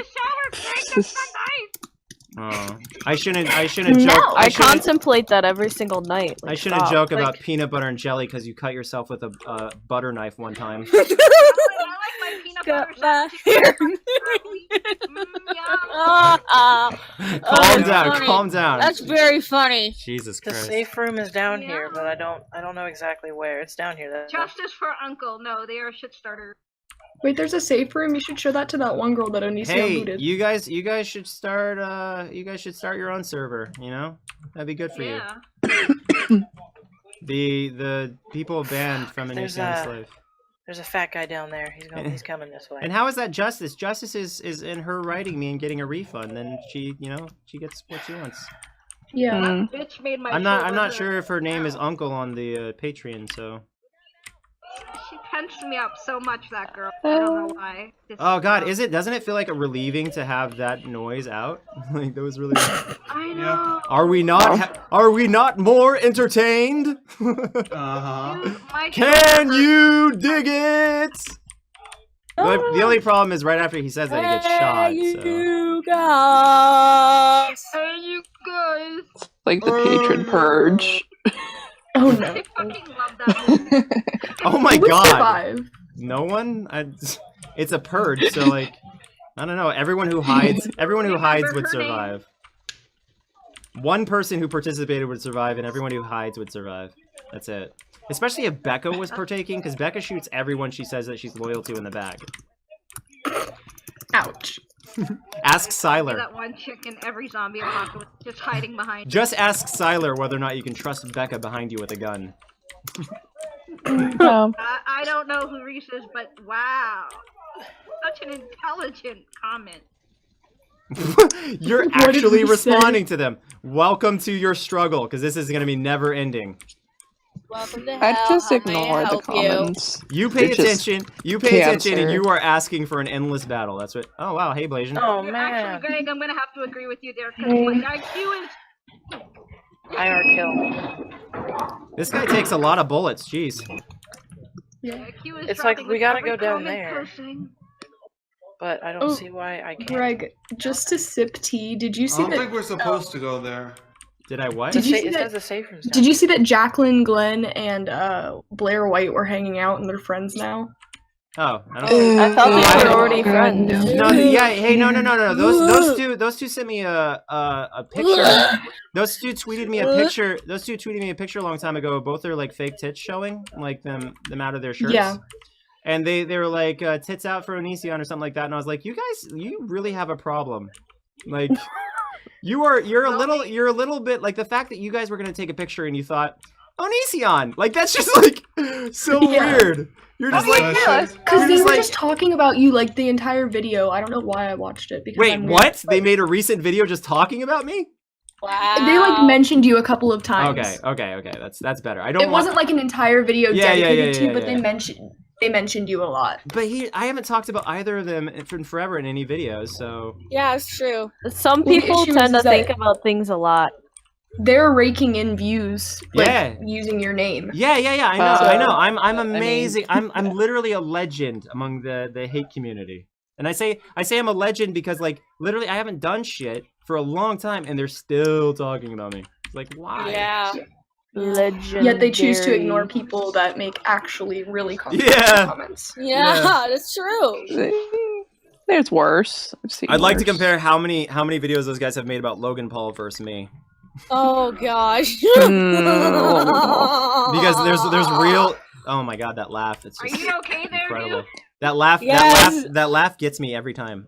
Oh, I shouldn't No, joke. I shouldn't- contemplate that every single night. I Like, shouldn't stop. joke Like, about peanut butter and jelly because you cut yourself with a butter knife one time. Calm down, funny. calm down. That's very funny. Jesus The Christ. safe room is down here, but I don't know exactly where. It's down here. Though. Justice for Uncle. No, they are shit starter. Wait, there's a safe room. You should show that to that one girl that Onicio Hey, booted. you guys should start. You guys should start your own server. You know, that'd be good for Yeah. you. The people banned from There's Initiating a- Slave. There's a fat guy down there. He's coming this way. And how is that justice? Justice is in her writing me and getting a refund. Then she gets what she wants. Yeah. That bitch made my I'm not server sure if her name is Uncle on the Patreon. So. She tensed me up so much, that girl. I don't know why. Oh God, doesn't it feel like a relieving to have that noise out? Like that was really. I know. Are we not more entertained? Can you dig it? The only problem is right after he says that he gets shot. So. You guys. Hey, you guys. like the patron purge. Oh no. I fucking love that movie. Oh my Who would God. survive? No one. It's a purge. So like, I don't know. Everyone who hides would survive. One person who participated would survive, and everyone who hides would survive. That's it. Especially if Becca was partaking, because Becca shoots everyone she says that she's loyal to in the back. Ouch. Ask Be Siler. that one chick in every zombie apocalypse just hiding behind. Just ask Siler whether or not you can trust Becca behind you with a gun. I don't know who Reese is, but wow. Such an intelligent comment. You're What did actually we say? responding to them. Welcome to your struggle, because this is going to be never ending. Welcome to hell. I'd just How may I ignore the help you? comments. You pay They're just attention. You pay attention, and cancer. you are asking for an endless battle. That's what. Oh wow, hey Blasian. Oh Actually, man. Greg, I'm gonna have to agree with you there because my IQ is. IR kill. This guy takes a lot of bullets. Jeez. IQ is It's like dropping we with gotta every go down comment there. posting. But I don't Oh, see why I can't. Greg, just to sip tea, did you I see don't that? think we're supposed to go there. Did I what? Did you It see says that? the safe room's down Did you see that Jacqueline Glenn and Blair White were hanging out and they're friends now? Oh, I don't. I thought they were already friends. No, yeah. Hey, no. Those two sent me a picture. Those two tweeted me a picture. Those two tweeted me a picture a long time ago. Both are like fake tits showing, like them out of their shirts. Yeah. And they were like tits out for Onision or something like that. And I was like, you guys, you really have a problem. Like, you're a little bit like the fact that you guys were gonna take a picture and you thought Onision, like that's just like so weird. You're just because they were just talking about you like the entire video. I don't know why I watched it. Because wait, what? They made a recent video just talking about me? Wow. They like mentioned you a couple of times. Okay. That's better. I don't. It wasn't like an entire video dedicated to you, but yeah. they mentioned you a lot. But I haven't talked about either of them in forever in any videos. So Yeah, it's true. Some people tend to think about things a lot. They're raking in views, like, using your name. Yeah. I know. I'm amazing. I'm literally a legend among the hate community. And I say I'm a legend because like literally I haven't done shit for a long time, and they're still talking about me. It's like why? Yeah. Legendary. Yet they choose to ignore people that make actually really controversial comments. Yeah, that's true. There's worse. I'd like to compare how many videos those guys have made about Logan Paul versus me. Oh gosh. Because there's real. Oh my god, that laugh! It's just Are you okay there, incredible. dude? That laugh, Yes. that laugh gets me every time.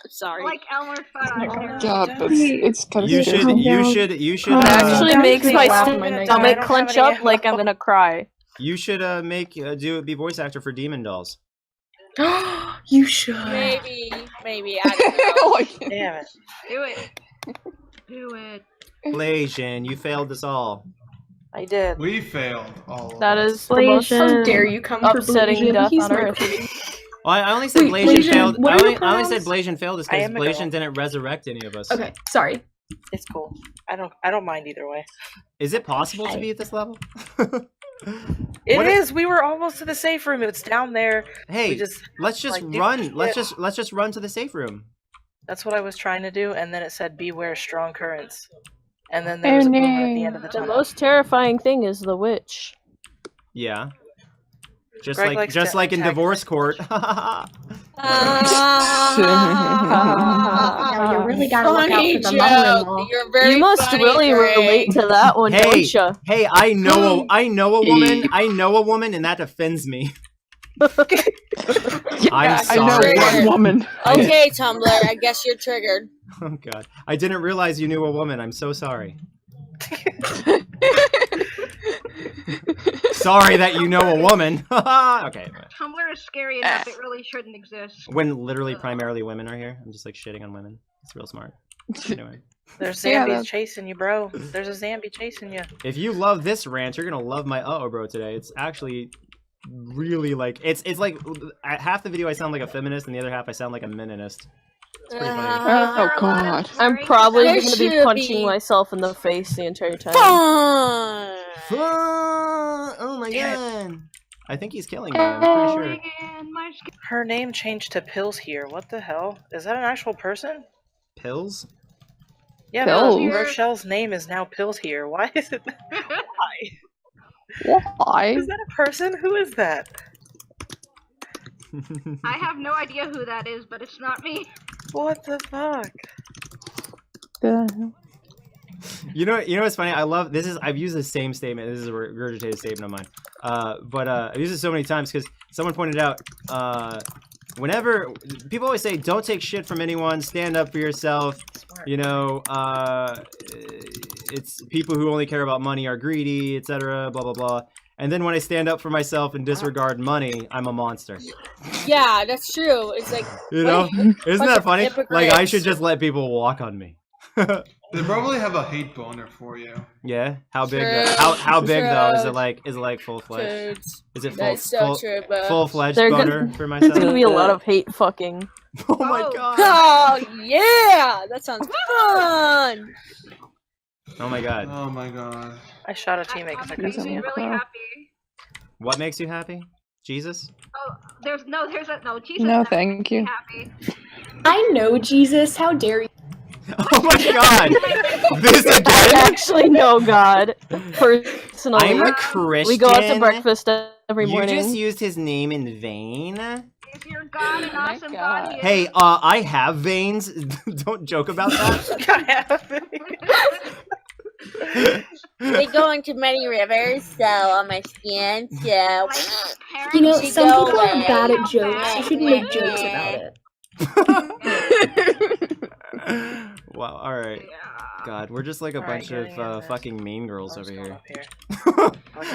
Sorry. Like Elmer's fun. God, it's kind of You should. It actually makes my stomach clench up like I'm gonna cry. You should be voice actor for Demon Dolls. You should. Maybe. I don't know. Damn it. Do it. Blasian, you failed us all. I did. We failed all of That us. is the most How dare you come for upsetting Blasian? death He's on my earth. queen. Well, I only said Wait, Blasian Blasian, failed. what I are only, your I only said pronouns? Blasian failed is I because am a girl. Blasian didn't resurrect any of us. Okay, sorry. It's cool. I don't mind either way. Is it possible to be at this level? It is. We were almost to the safe room. It's down there. Hey, We let's just like, do run. shit. Let's just run to the safe room. That's what I was trying to do, and then it said beware strong currents. And then there was a boomer at the end of the The tunnel. most terrifying thing is the witch. Yeah. Just Greg like likes just to like in attack divorce court. Now you really gotta look out for the mother-in-law. You're very You must funny, really Greg. relate to that one, Hey, don't you? hey, I know a woman, and that offends me. I'm I sorry. know one woman. Okay, Tumblr, I guess you're triggered. Oh god, I didn't realize you knew a woman. I'm so sorry. Sorry that you know a woman. Okay. Tumblr is scary enough. It really shouldn't exist. When literally primarily women are here, I'm just like shitting on women. It's real smart. Anyway. There's Yeah, zombies chasing you, bro. There's a zombie chasing you. If you love this rant, you're gonna love my bro today. It's actually really like it's like half the video I sound like a feminist and the other half I sound like a meninist. It's pretty funny. Oh god. I'm probably There gonna be should punching be myself in the face the entire time. Fun. Oh my god. I think he's killing me. I'm pretty sure. Her name changed to Pills here. What the hell? Is that an actual person? Pills? Yeah, Pills? Rochelle's name is now Pills here. Why is it? Why? Why? Is that a person? Who is that? I have no idea who that is, but it's not me. What the fuck? You know what's funny? I love this is I've used the same statement. This is a regurgitated statement of mine. But I've used it so many times because someone pointed out whenever people always say don't take shit from anyone, stand up for yourself. Smart. You know, it's people who only care about money are greedy, etc. Blah blah blah. And then when I stand up for myself and disregard money, I'm a monster. Yeah, that's true. It's like, You know, isn't that funny? hypocrites. Like I should just let people walk on me. They probably have a hate boner for you. Yeah, how big? True. How big though? Is True. it like full fledged? Is it That's so true, bro. full fledged There's boner for myself? gonna be a lot of hate fucking. Oh my god! Oh yeah, that sounds fun. Oh my god! Oh my god. I shot a teammate because I couldn't Makes see me him. really happy. What makes you happy? Jesus? Oh, there's Jesus. No, makes thank me you. Happy. I know Jesus. How dare you? Oh my god! This I again? actually know God personally. I'm a Christian. We go out to breakfast every morning. You just used his name in vain. Is your god an awesome god? He is. Hey, I have veins. Don't joke about that. They go into many rivers, so on my skin, so. You know, She some go people are away. bad at jokes. You shouldn't make jokes about it. Wow, alright. God, we're just like a bunch of fucking mean girls over here.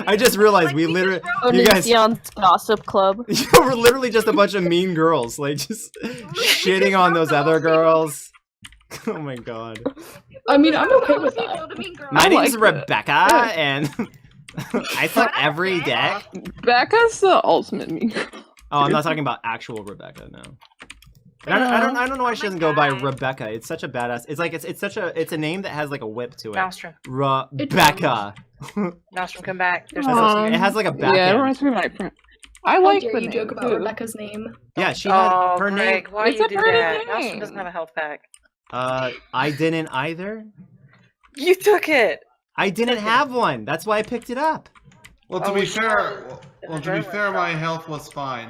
I just realized we literally, you guys, Gossip Club. we're literally just a bunch of mean girls, like just shitting on those other girls. Oh my god. I mean, I'm okay with that. My name's like Rebecca, and I suck every deck. Becca's the ultimate mean girl. Oh, I'm not talking about actual Rebecca, no. And I don't know why she doesn't go by Rebecca. It's such a badass. It's like it's a name that has like a whip to it. Maelstrom. Rebecca. Maelstrom, come back. There's It has like a back Yeah, it end. reminds me of my friend. I like dare the you name, joke about too. Rebecca's name? Yeah, she had her Greg, name. why It's you a do pretty that? name. Maelstrom doesn't have a health pack. I didn't either. You took it. I didn't have one. That's why I picked it up. Well, to be fair, my health was fine.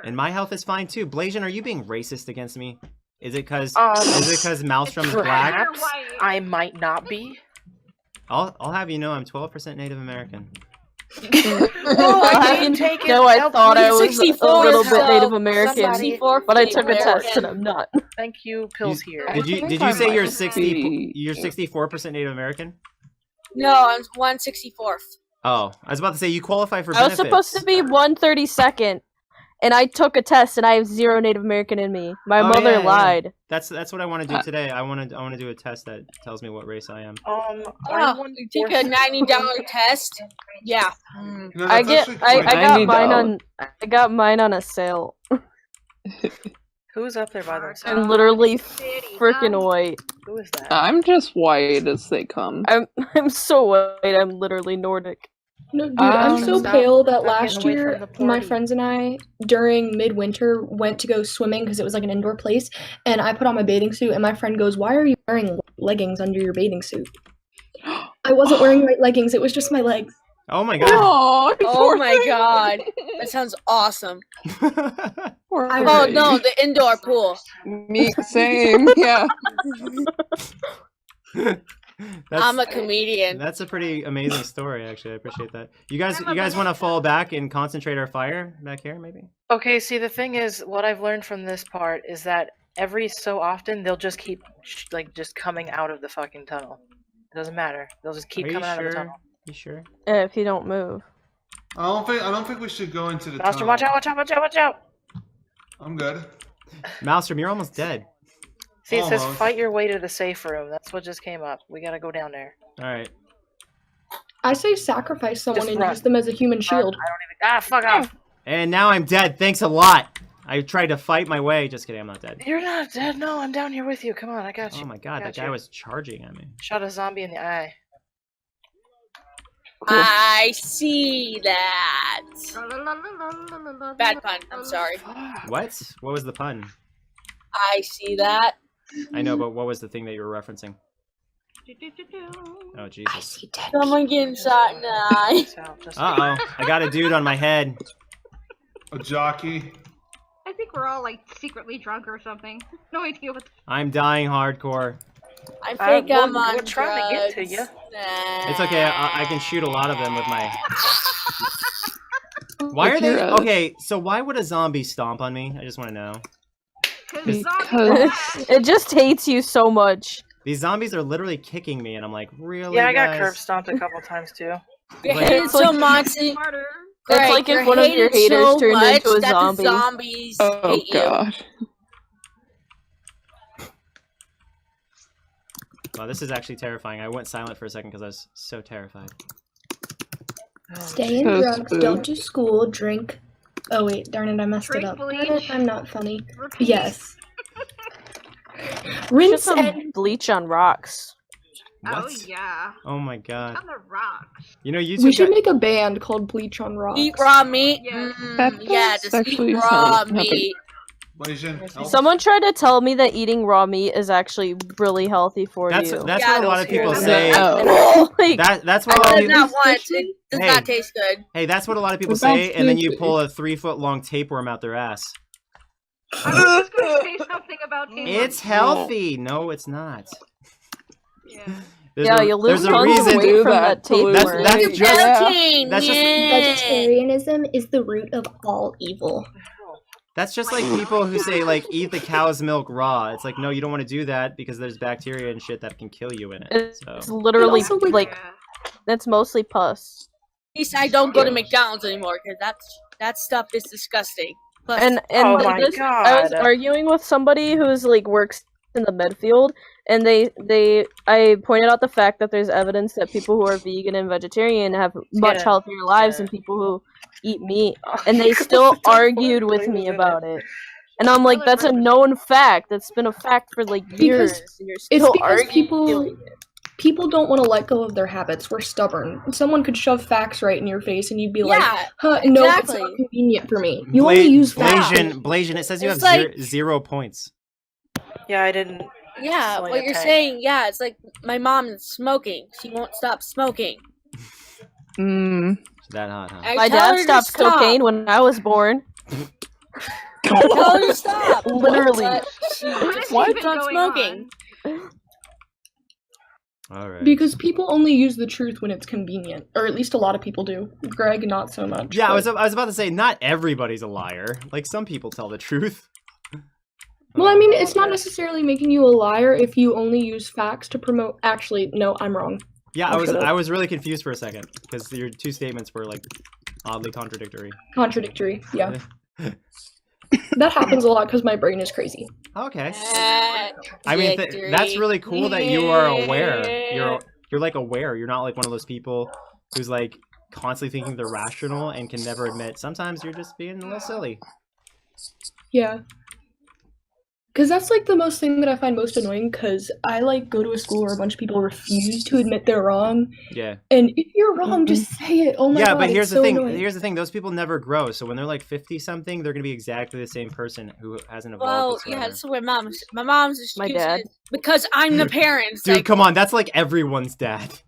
And my health is fine too. Blasian, are you being racist against me? Is it because Maelstrom is black? Perhaps I might not be. I'll have you know I'm 12% Native American. No, I didn't take it. No, I thought I was a 64 little is bit Native how American, somebody- but I took a Native test and American. I'm not. Thank you, Pills here. Did you I say you're might 60? be- You're 64% Native American? No, I'm 1/64th. Oh, I was about to say you qualify for I was benefits. supposed to be 132nd, and I took a test and I have 0 Native American in me. My Oh, mother yeah, yeah. lied. That's what I want to do today. I want to do a test that tells me what race I am. Oh, you take a $90 test? Yeah. You know, I that's get actually I quite- got mine on a sale. Who's up there by themselves? I'm literally freaking white. Who is that? I'm just white as they come. I'm so white. I'm literally Nordic. No, dude, I'm so pale that Stop last getting away year, from the my party. friends and I, during midwinter, went to go swimming because it was like an indoor place, and I put on my bathing suit, and my friend goes, "Why are you wearing leggings under your bathing suit?" I wasn't wearing white leggings, it was just my legs. Oh my god. Oh my god. That sounds awesome. Oh Right. no, the indoor pool. Me, same, yeah. I'm a comedian. That's a pretty amazing story, actually. I appreciate that. You guys want to fall back and concentrate our fire back here, maybe? Okay, see, the thing is, what I've learned from this part is that every so often they'll just keep just coming out of the fucking tunnel. It doesn't matter. They'll just keep Are you coming out of the sure? tunnel. You sure? If you don't move. I don't think we should go into the Master, tunnel. watch out! Watch out! Watch out! Watch out! I'm good. Maelstrom, you're almost dead. See, it says Almost. fight your way to the safe room. That's what just came up. We gotta go down there. All right. I say sacrifice someone Just and run. use them as a human shield. Fuck off! And now I'm dead. Thanks a lot. I tried to fight my way. Just kidding. I'm not dead. You're not dead. No, I'm down here with you. Come on, I got you. Oh my god, that Got guy you. was charging at me. Shot a zombie in the eye. I see that. Bad pun. I'm sorry. What? What was the pun? I see that. I know, but what was the thing that you were referencing? Oh Jesus. I see dead. Someone getting shot in the eye. Uh oh, I got a dude on my head. A jockey. I think we're all like secretly drunk or something. No idea what. I'm dying hardcore. I think I'm we're on trying to get to drugs. you. It's okay. I can shoot a lot of them with my. Why are With they your, okay? So why would a zombie stomp on me? I just want to know. Because It just hates you so much. These zombies are literally kicking me, and I'm like, really? Yeah, I got guys? curb stomped a couple times too. You're Like- hated so much. It's like if one of your haters turned into a zombie. Zombies oh hate you. god. Wow, this is actually terrifying. I went silent for a second because I was so terrified. Stay in So drugs, spooked. don't do school, drink. Oh wait, darn it, I messed it up. Darn it, I'm not funny. Yes. Put Rinse some and bleach on rocks. What? Oh yeah. Oh my god. On the rocks. You know, you we two should got- make a band called Bleach on Rocks. Eat raw meat. Yeah. That Yeah, does just actually eat raw sound happy. meat. Blasian, help. Someone tried to tell me that eating raw meat is actually really healthy for That's you. what a lot of people say. Like, That's what a lot I of did people. not want. It does Hey. not taste good. Hey, that's what a lot of people What about say, and then you food? pull a 3-foot long tapeworm out their ass. I was just gonna say something about tapeworms. It's healthy. No, it's not. There's Yeah, a, you lose there's a tons of reason. weight from that tapeworm. That's just Vegetarianism is the root of all evil. That's just like people who say like eat the cow's milk raw. It's like no, you don't want to do that because there's bacteria and shit that can kill you in it. It's So literally like that's mostly pus. At least I don't go to McDonald's anymore because that stuff is disgusting. Plus, And Oh my I was God. arguing with somebody who's like works in the med field, and I pointed out the fact that there's evidence that people who are vegan and vegetarian have much it. healthier lives than people who eat meat, and they still argued with me about it. And I'm like, that's a known fact. That's been a fact for like years. And you're It's still because arguing. people don't want to let go of their habits. We're stubborn. Someone could shove facts right in your face, and you'd be like, "Huh, no, it's exactly. not convenient for me." You only use facts. Blasian, it says you It's have like- 0 points. Yeah, I didn't. Yeah, Swing what a you're tank. saying, yeah, it's like my mom is smoking. She won't stop smoking. Mm. It's that hot, huh? I My tell dad her to stopped stop. cocaine when I was born. I tell her to stop. Literally. But she just What? keeps on smoking. All right. Because people only use the truth when it's convenient, or at least a lot of people do. Greg, not so much. Yeah, but- I was about to say not everybody's a liar. Like some people tell the truth. Well, I mean, it's not necessarily making you a liar if you only use facts to promote. Actually, no, I'm wrong. Yeah, I'll shut up. I was really confused for a second because your two statements were like oddly contradictory. Contradictory. Yeah, that happens a lot because my brain is crazy. Okay. I mean, that's really cool that you are aware. You're like aware. You're not like one of those people who's like constantly thinking they're rational and can never admit sometimes you're just being a little silly. Yeah. Because that's like the most thing that I find most annoying. Because I like go to a school where a bunch of people refuse to admit they're wrong. Yeah. And if you're wrong, just say it. Oh my god. Yeah, but here's it's the so thing. annoying. Here's the thing. Those people never grow. So when they're like 50 something, they're gonna be exactly the same person who hasn't evolved. Well, whatsoever. yeah, that's what my mom's excuse My dad. is because I'm the parent. It's Dude, like, come on. That's like everyone's dad.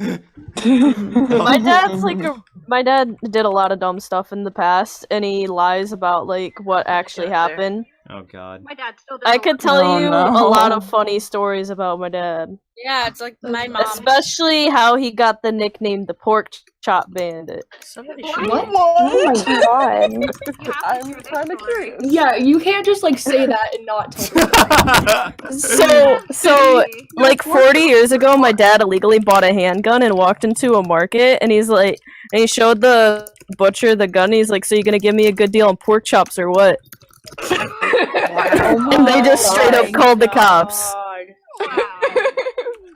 My dad's like my dad did a lot of dumb stuff in the past, and he lies about like what actually happened. Oh god. My dad still does. I could tell Oh, you no. a lot of funny stories about my dad, yeah, it's like my mom. especially how he got the nickname the Pork Chop Bandit. Somebody What? should. Oh my god! I'm kind of curious. Yeah, you can't just like say that and not tell people. So like 40 years ago, my dad illegally bought a handgun and walked into a market, and he's like, and he showed the butcher the gun. And he's like, "So you gonna give me a good deal on pork chops or what?" And they just straight up called the cops.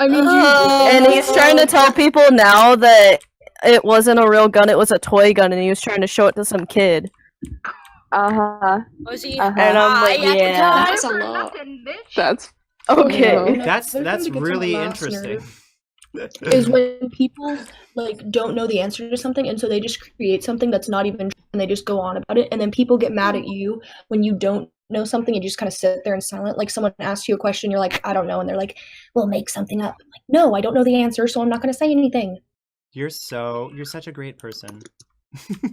I mean, And he's trying to tell people now that it wasn't a real gun; it was a toy gun, and he was trying to show it to some kid. Was he And I'm like, high at the yeah. time? That's a lot. That's Okay. That's Those things that get really on my last interesting. nerve is when people like don't know the answer to something, and so they just create something that's not even true, and they just go on about it, and then people get mad at you when you don't know something and you just kind of sit there in silent. Like someone asks you a question, you're like, I don't know, and they're like, well, make something up. I'm like, no, I don't know the answer, so I'm not going to say anything. You're such a great person.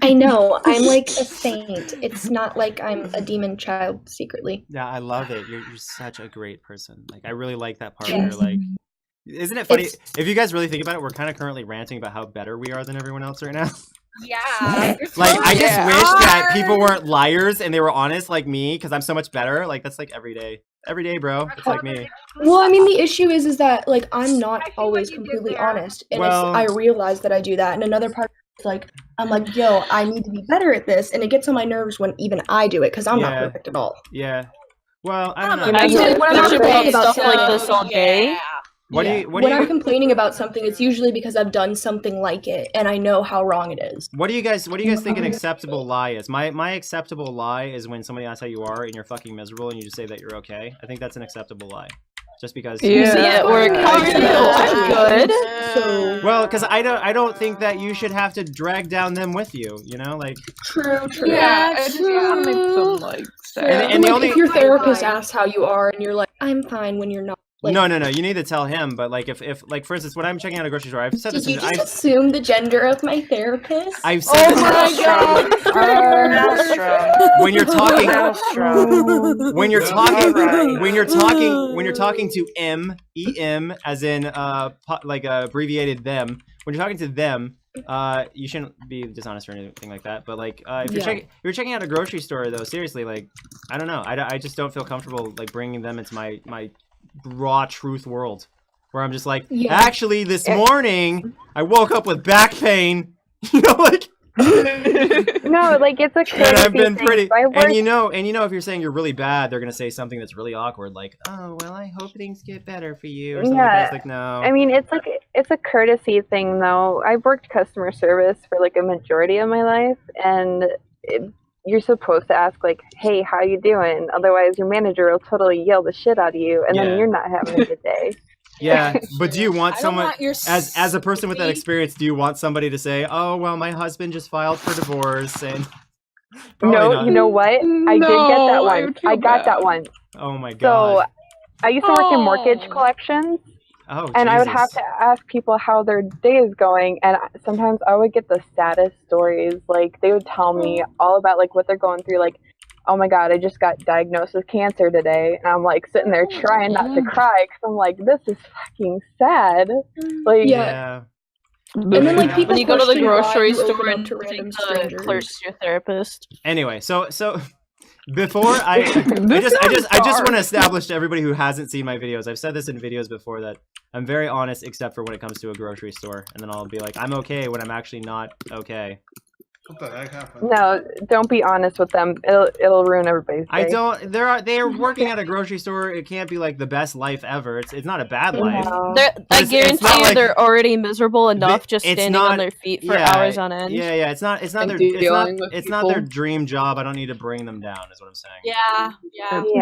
I know, I'm like a saint. It's not like I'm a demon child secretly. Yeah, I love it. You're such a great person. Like I really like that part Yes. where you're like, isn't it funny? It's- If you guys really think about it, we're kind of currently ranting about how better we are than everyone else right now. Yeah. Like I just Yeah. wish that people weren't liars and they were honest like me, because I'm so much better. Like that's like every day, bro. It's like me. Well, I mean, the issue is that like I'm not always completely honest, and Well- I realize that I do that. And another part is like I'm like, yo, I need to be better at this, and it gets on my nerves when even I do it because I'm not Yeah. perfect at all. Yeah. Well, I don't know. I usually when I'm Talk complaining about about stuff like something, this all day. What do yeah. you? What when do I'm you? complaining about something, it's usually because I've done something like it, and I know how wrong it is. What do you guys think an acceptable lie is? My acceptable lie is when somebody asks how you are and you're fucking miserable and you just say that you're okay. I think that's an acceptable lie. Just because You see it work. How are you? I'm good. So Well, because I don't think that you should have to drag down them with you. You know, like. true. Yeah, I just want to make them like sad. And the like only if your therapist asks how you are and you're like, I'm fine when you're not. Like, no, you need to tell him. But like, if like for instance, when I'm checking out a grocery store, I've said did this. you just assume the gender of my therapist? I've said this. my god! When you're talking, Maelstrom. when you're talking, Alright. when you're talking to em, as in like abbreviated them. When you're talking to them, you shouldn't be dishonest or anything like that. But like, if you're checking out a grocery store though, seriously, like, I don't know, I just don't feel comfortable like bringing them into my raw truth world, where I'm just like, actually, this morning I woke up with back pain. You know, like. No, like it's a And I've been thing. pretty, I work- and you know, if you're saying you're really bad, they're gonna say something that's really awkward, like, "Oh, well, I hope things get better for you," or something like that. It's like, no. I mean, it's a courtesy thing, though. I've worked customer service for like a majority of my life, and you're supposed to ask like, "Hey, how you doing?" Otherwise, your manager will totally yell the shit out of you, and then you're not having a good day. Yeah, but do you want I don't someone want your as a person with that experience? Do you want somebody to say, "Oh, well, my husband just filed for divorce," and probably No, not. you know what? I did get that one. I got that one. Oh my So god. I used to work in mortgage collections. Oh, and I would have Jesus. to ask people how their day is going, and sometimes I would get the saddest stories. Like they would tell me all about like what they're going through. Like, oh my god, I just got diagnosed with cancer today, and I'm like sitting there trying not to cry because I'm like, this is fucking sad. Like, Yeah. And then like people When you go to the question why grocery you open store up and to think random the strangers. clerk's your therapist. Anyway, so before I just want to establish to everybody who hasn't seen my videos. I've said this in videos before that I'm very honest, except for when it comes to a grocery store, and then I'll be like, I'm okay when I'm actually not okay. What the heck happened? no, don't be honest with them. It'll ruin everybody's day. I don't. They're working at a grocery store. It can't be like the best life ever. It's not a bad life. No. I It's guarantee not you like- they're already miserable enough just It's standing not- on their feet for yeah, hours on end. Yeah. It's not And their. dealing with It's not their people. dream job. I don't need to bring them down. Is what I'm saying. Yeah.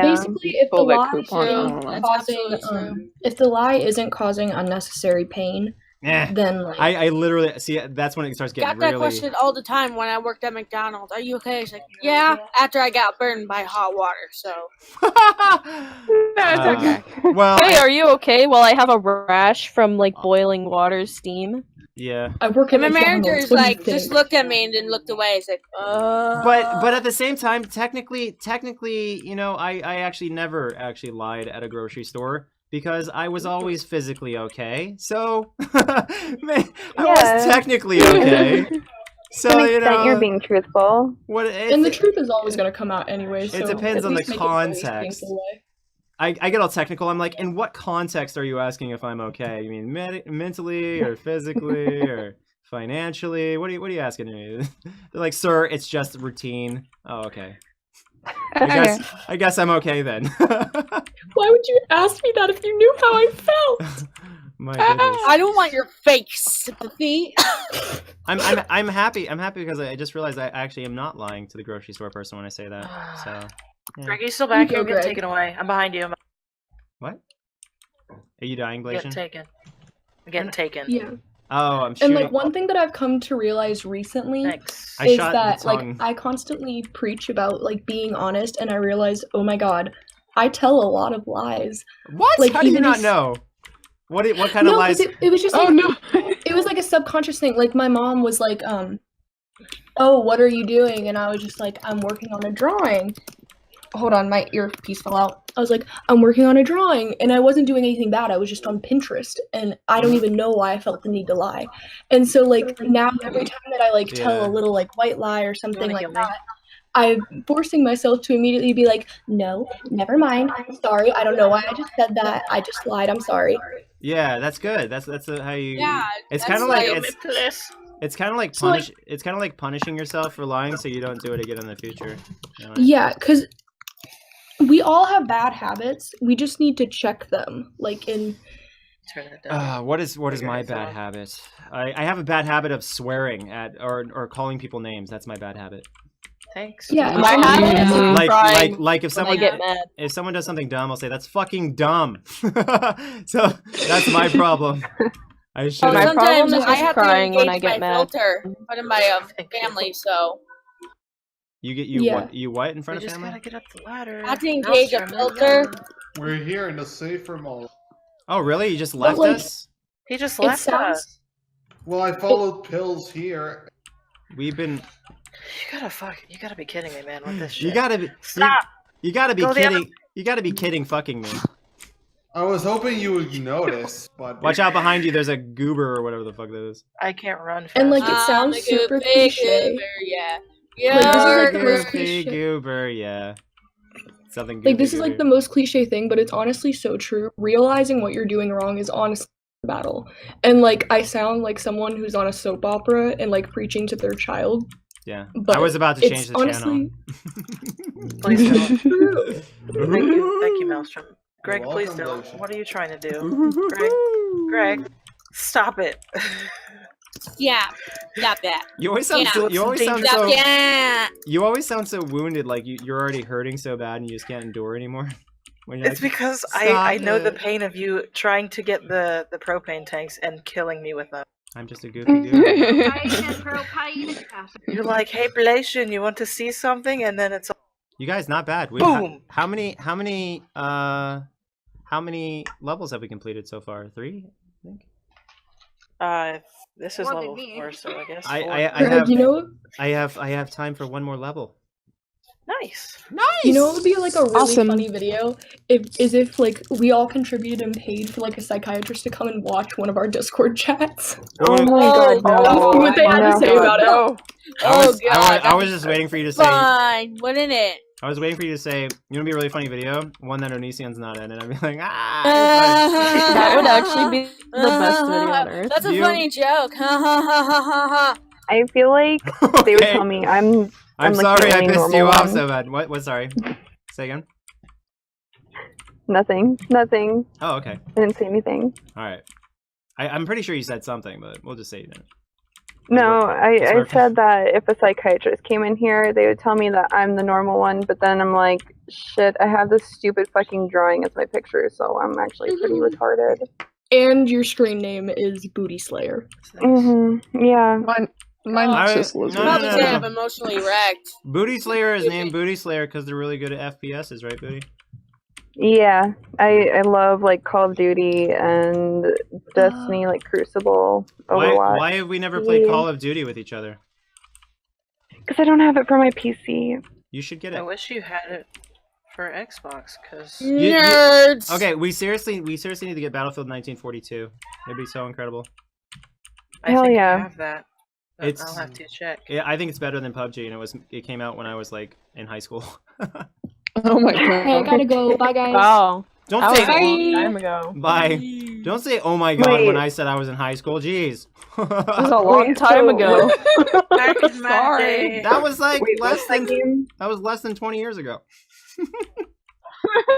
Basically, if the Pull that lie coupon, I don't isn't know. causing, if the lie isn't causing unnecessary pain, then like I literally see. That's when it starts getting Got that really. question all the time when I worked at McDonald's. Are you okay? It's like, yeah. After I got burned by hot water, so. That's okay. Well, Hey, are you okay? Well, I have a rash from like boiling water steam. yeah. I work at And my McDonald's. manager's What do you like, just think? looked at me and then looked away. He's like, But at the same time, technically, you know, I actually never actually lied at a grocery store because I was always physically okay. So man, I was technically okay. So To an you extent, know, you're being truthful. what And the truth is always going to come out anyway. So it depends at on the least make it the least context. painful way. I get all technical. I'm like, in what context are you asking if I'm okay? You mean mentally or physically or financially? What are you asking me? They're like, sir, it's just routine. Oh, okay. I guess I'm okay then. Why would you ask me that if you knew how I felt? My goodness. I don't want your fake sympathy. I'm happy. I'm happy because I just realized I actually am not lying to the grocery store person when I say that. So. Yeah. Greg, are you still back You here? go, Get Greg. taken away. I'm behind you. What? Are you dying, Get Glacian? taken. I'm getting taken. Yeah. Oh, I'm And shooting. like one thing that I've come to realize recently Thanks. I is shot that the like tongue. I constantly preach about like being honest, and I realize, oh my god, I tell a lot of lies. What? Like, How do you even not if- know? What kind of No, lies? 'cause it was just Oh like, no. it was like a subconscious thing. Like my mom was like, oh, what are you doing? And I was just like, I'm working on a drawing. Hold on, my earpiece fell out. I was like, I'm working on a drawing, and I wasn't doing anything bad. I was just on Pinterest, and I don't even know why I felt the need to lie. And so like now every time that I like tell Yeah. a little like white lie or something wanna like kill me? that, I'm forcing myself to immediately be like, no, never mind. I'm sorry. I don't know why I just said that. I just lied. I'm sorry. Yeah, that's good. That's how you. Yeah, It's that's kind of like like- it's kind of like So, like- it's kind of like punishing yourself for lying so you don't do it again in the future. You know? Yeah, because we all have bad habits. We just need to check them. Like in Turn it down. What is my Figure it bad out. habit? I have a bad habit of swearing at or calling people names. That's my bad habit. Thanks. yeah, My it's- habit is Like crying like if when I someone get mad. if someone does something dumb, I'll say that's fucking dumb. So that's my problem. I should. My problem Sometimes is I just have to crying when engage I get my mad. filter in front of my family, so You get you Yeah. what? You what in front We of just family? gotta get up the ladder. I have to engage a filter. We're here in the safer mode. Oh, really? You just But, left like, us? He just it left sounds. us. Well, I followed pills here. We've been. You gotta be kidding me, man, with this shit. You gotta be. Stop! You gotta be Go the other- kidding. You gotta be kidding fucking me. I was hoping you would notice, but Watch out behind you. There's a goober or whatever the fuck that is. I can't run fast. And like it I'm sounds a super good big cliche. goober, yeah. Like, this is You're like the most Goofy cliche. goober, yeah. Something goofy. Like this is like the most cliche thing, but it's honestly so true. Realizing what you're doing wrong is honestly a battle. And like I sound like someone who's on a soap opera and like preaching to their child. Yeah. But I was about to change it's the honestly Please don't. true. Thank you, Maelstrom. Greg, You're please welcome, don't. Glacier. What are you trying to do? Greg, stop it. yeah, stop that. You always sound Yeah. so. You always sound Stop so. yeah. You always sound so wounded. Like you're already hurting so bad and you just can't endure anymore. When you're It's like, because "Stop I know the it." pain of you trying to get the propane tanks and killing me with them. I'm just a goofy goober. You're like, hey, Blasian, you want to see something? And then it's You guys, not bad. Boom! How many levels have we completed so far? 3, I think. This is More than level me. 4, so I guess. I 4. have Greg, you know I have time for one more level. Nice. you know what would be like a really Awesome. funny video? If like we all contributed and paid for like a psychiatrist to come and watch one of our Discord chats. Oh my god, no. What they had to No. say about it. No. I was just waiting for you to say. Fine, wouldn't it? I was waiting for you to say, you know, it'd be a really funny video, one that Onision's not in, and I'd be like, ah. That would actually be the best video on earth. That's a You- funny joke. Ha ha ha ha ha ha. I feel like they would Okay. tell me I'm I'm like sorry the I only pissed you normal off one. so bad. What? Sorry. Say again. Nothing. Oh, okay. I didn't say anything. All right. I'm pretty sure you said something, but we'll just say you didn't. No, I Sorry. said that if a psychiatrist came in here, they would tell me that I'm the normal one, but then I'm like, shit, I have this stupid fucking drawing as my picture, so I'm actually pretty retarded. And your screen name is Booty Slayer. Yeah. Mine's I- just no, Elizabeth. no, Probably no, kind no. of emotionally wrecked. Booty Slayer is named Booty Slayer because they're really good at FPSs, right, Booty? Yeah. I love like Call of Duty and Destiny, like Crucible, Overwatch. Why have we never played Yeah. Call of Duty with each other? Because I don't have it for my PC. You should get I it. wish you had it for Xbox, because... Nerds! Okay, we seriously need to get Battlefield 1942. It'd be so incredible. I Hell think yeah. I have that. But It's- I'll have to check. Yeah, I think it's better than PUBG, and it came out when I was like in high school. Oh my Hey, I god. gotta go. Bye, guys. Wow. Don't That say was a long time ago. bye. Don't say oh my god when Wait. I said I was in high school. Jeez. That was a long time ago. Back in my Sorry. day. That was like Wait, less what's that than game? that was less than 20 years ago.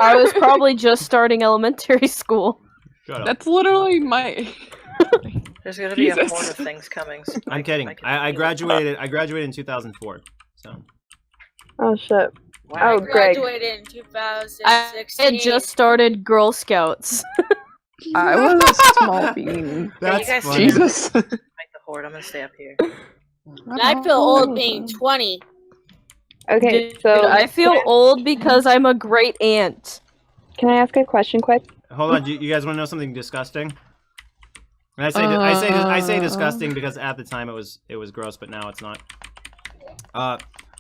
I was probably just starting elementary school. Shut up. That's literally my. There's gonna be a Jesus. horde of things coming. So I'm kidding. I graduated. I graduated in 2004. So Oh shit. I Oh, Greg. graduated in I 2016. had just started Girl Scouts. I was a small bean. that's guys funny. Jesus. Make the horde. I'm gonna stay up here. And I feel old being 20. Okay, Dude, so I feel old because I'm a great aunt. can I ask a question quick? Hold on. You guys want to know something disgusting? And I say disgusting because at the time it was gross, but now it's not.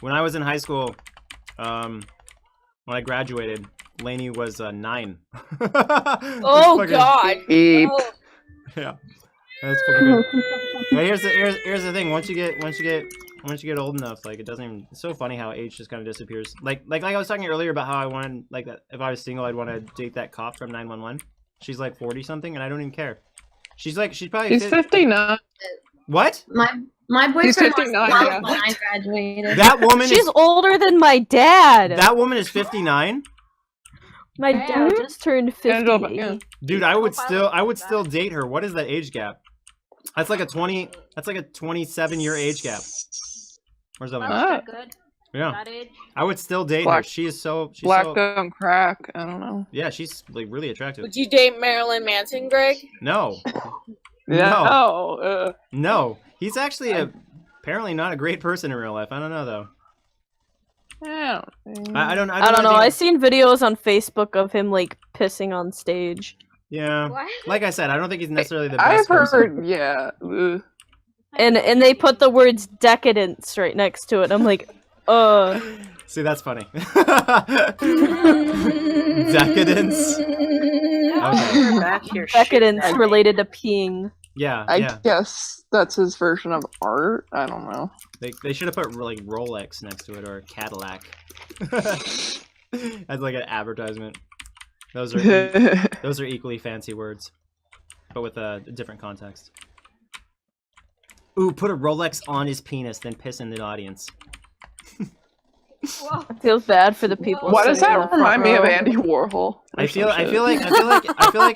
When I was in high school, when I graduated, Lainey was 9. Oh, Fucking- God. Beep. Oh, Yeah, that's fucking good. But here's the thing. Once you get old enough, like it doesn't even. It's so funny how age just kind of disappears. Like I was talking earlier about how I wanted like that. If I was single, I'd want to date that cop from 911. She's like 40 something, and I don't even care. She's probably. He's 59. What? My boyfriend He's was 59, 12 yeah. when I graduated. That woman She's is. older than my dad. That woman is 59. My dad just turned 50. Yeah. Dude, I would still date her. What is that age gap? That's like a 27-year age gap. Or something. Ah. Good. Yeah. That age. I would still date her. Black- She's Black so don't crack. I don't know. yeah, she's like really attractive. would you date Marilyn Manson, Greg? No. No. No, he's actually apparently not a great person in real life. I don't know though. Yeah. I don't know. think- I've seen videos on Facebook of him like pissing on stage. Yeah. Like I said, I don't think he's necessarily the I've best person. heard, yeah. And they put the words decadence right next to it. I'm like, See, that's funny. Decadence. Okay. Back here, decadence related to peeing. Yeah, I yeah. guess that's his version of art. I don't know. They should have put like Rolex next to it or Cadillac as like an advertisement. Those are equally fancy words, but with a different context. Ooh, put a Rolex on his penis, then piss in the audience. I feel bad for the people. Why does sitting in that the remind front me of row. Andy Warhol? I feel like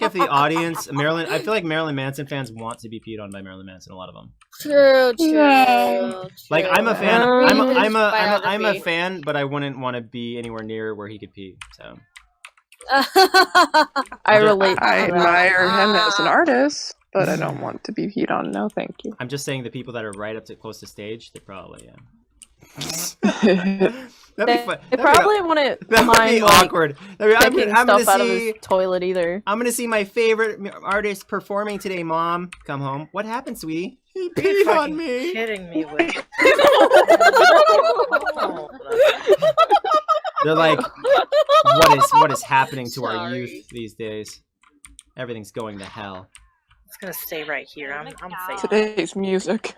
if the audience I feel like Marilyn Manson fans want to be peed on by Marilyn Manson. A lot of them. True. Like I'm a fan. Read his I'm a biography. fan, but I wouldn't want to be anywhere near where he could pee. So I relate. To I that. admire him as an artist, but I don't want to be peed on. No, thank you. I'm just saying the people that are right up to close to stage, they probably That'd be fun. They probably wouldn't That would mind be like, awkward. I mean, picking I'm stuff gonna out of see. his toilet either. I'm gonna see my favorite artist performing today. Mom, come home. What happened, sweetie? He Are you peed on fucking me. kidding me with? They're like, what is happening to our youth these days? Everything's going to hell. It's gonna stay right here. I'm safe. Today's music.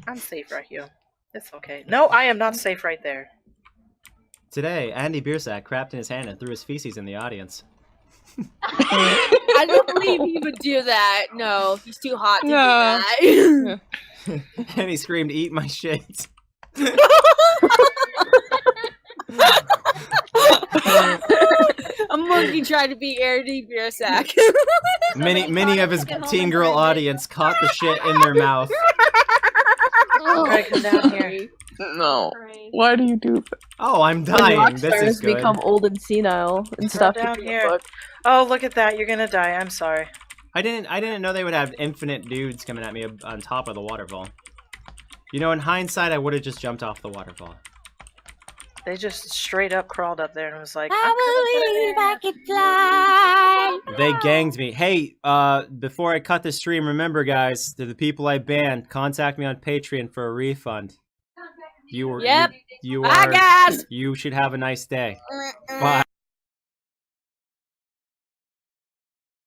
I'm safe right here. It's okay. No, I am not safe right there. Today, Andy Biersack crapped in his hand and threw his feces in the audience. I don't believe he would do that. No, he's too hot to No. do that. And he screamed, "Eat my shit!" A monkey tried to be Andy Biersack. Many of his teen girl audience caught the shit in their mouth. Greg, come down here. No. Why do you do that? Oh, I'm When dying. rock This stars is good. become old and senile and stop down keeping here. a book. Oh, look at that. You're gonna die. I'm sorry. I didn't know they would have infinite dudes coming at me on top of the waterfall. You know, in hindsight, I would have just jumped off the waterfall. They just straight up crawled up there and was like, I believe I could fly. They ganged me. Hey, before I cut the stream, remember, guys, to the people I banned, contact me on Patreon for a refund. You were. Yep. You Bye, are. guys. You should have a nice day. Bye.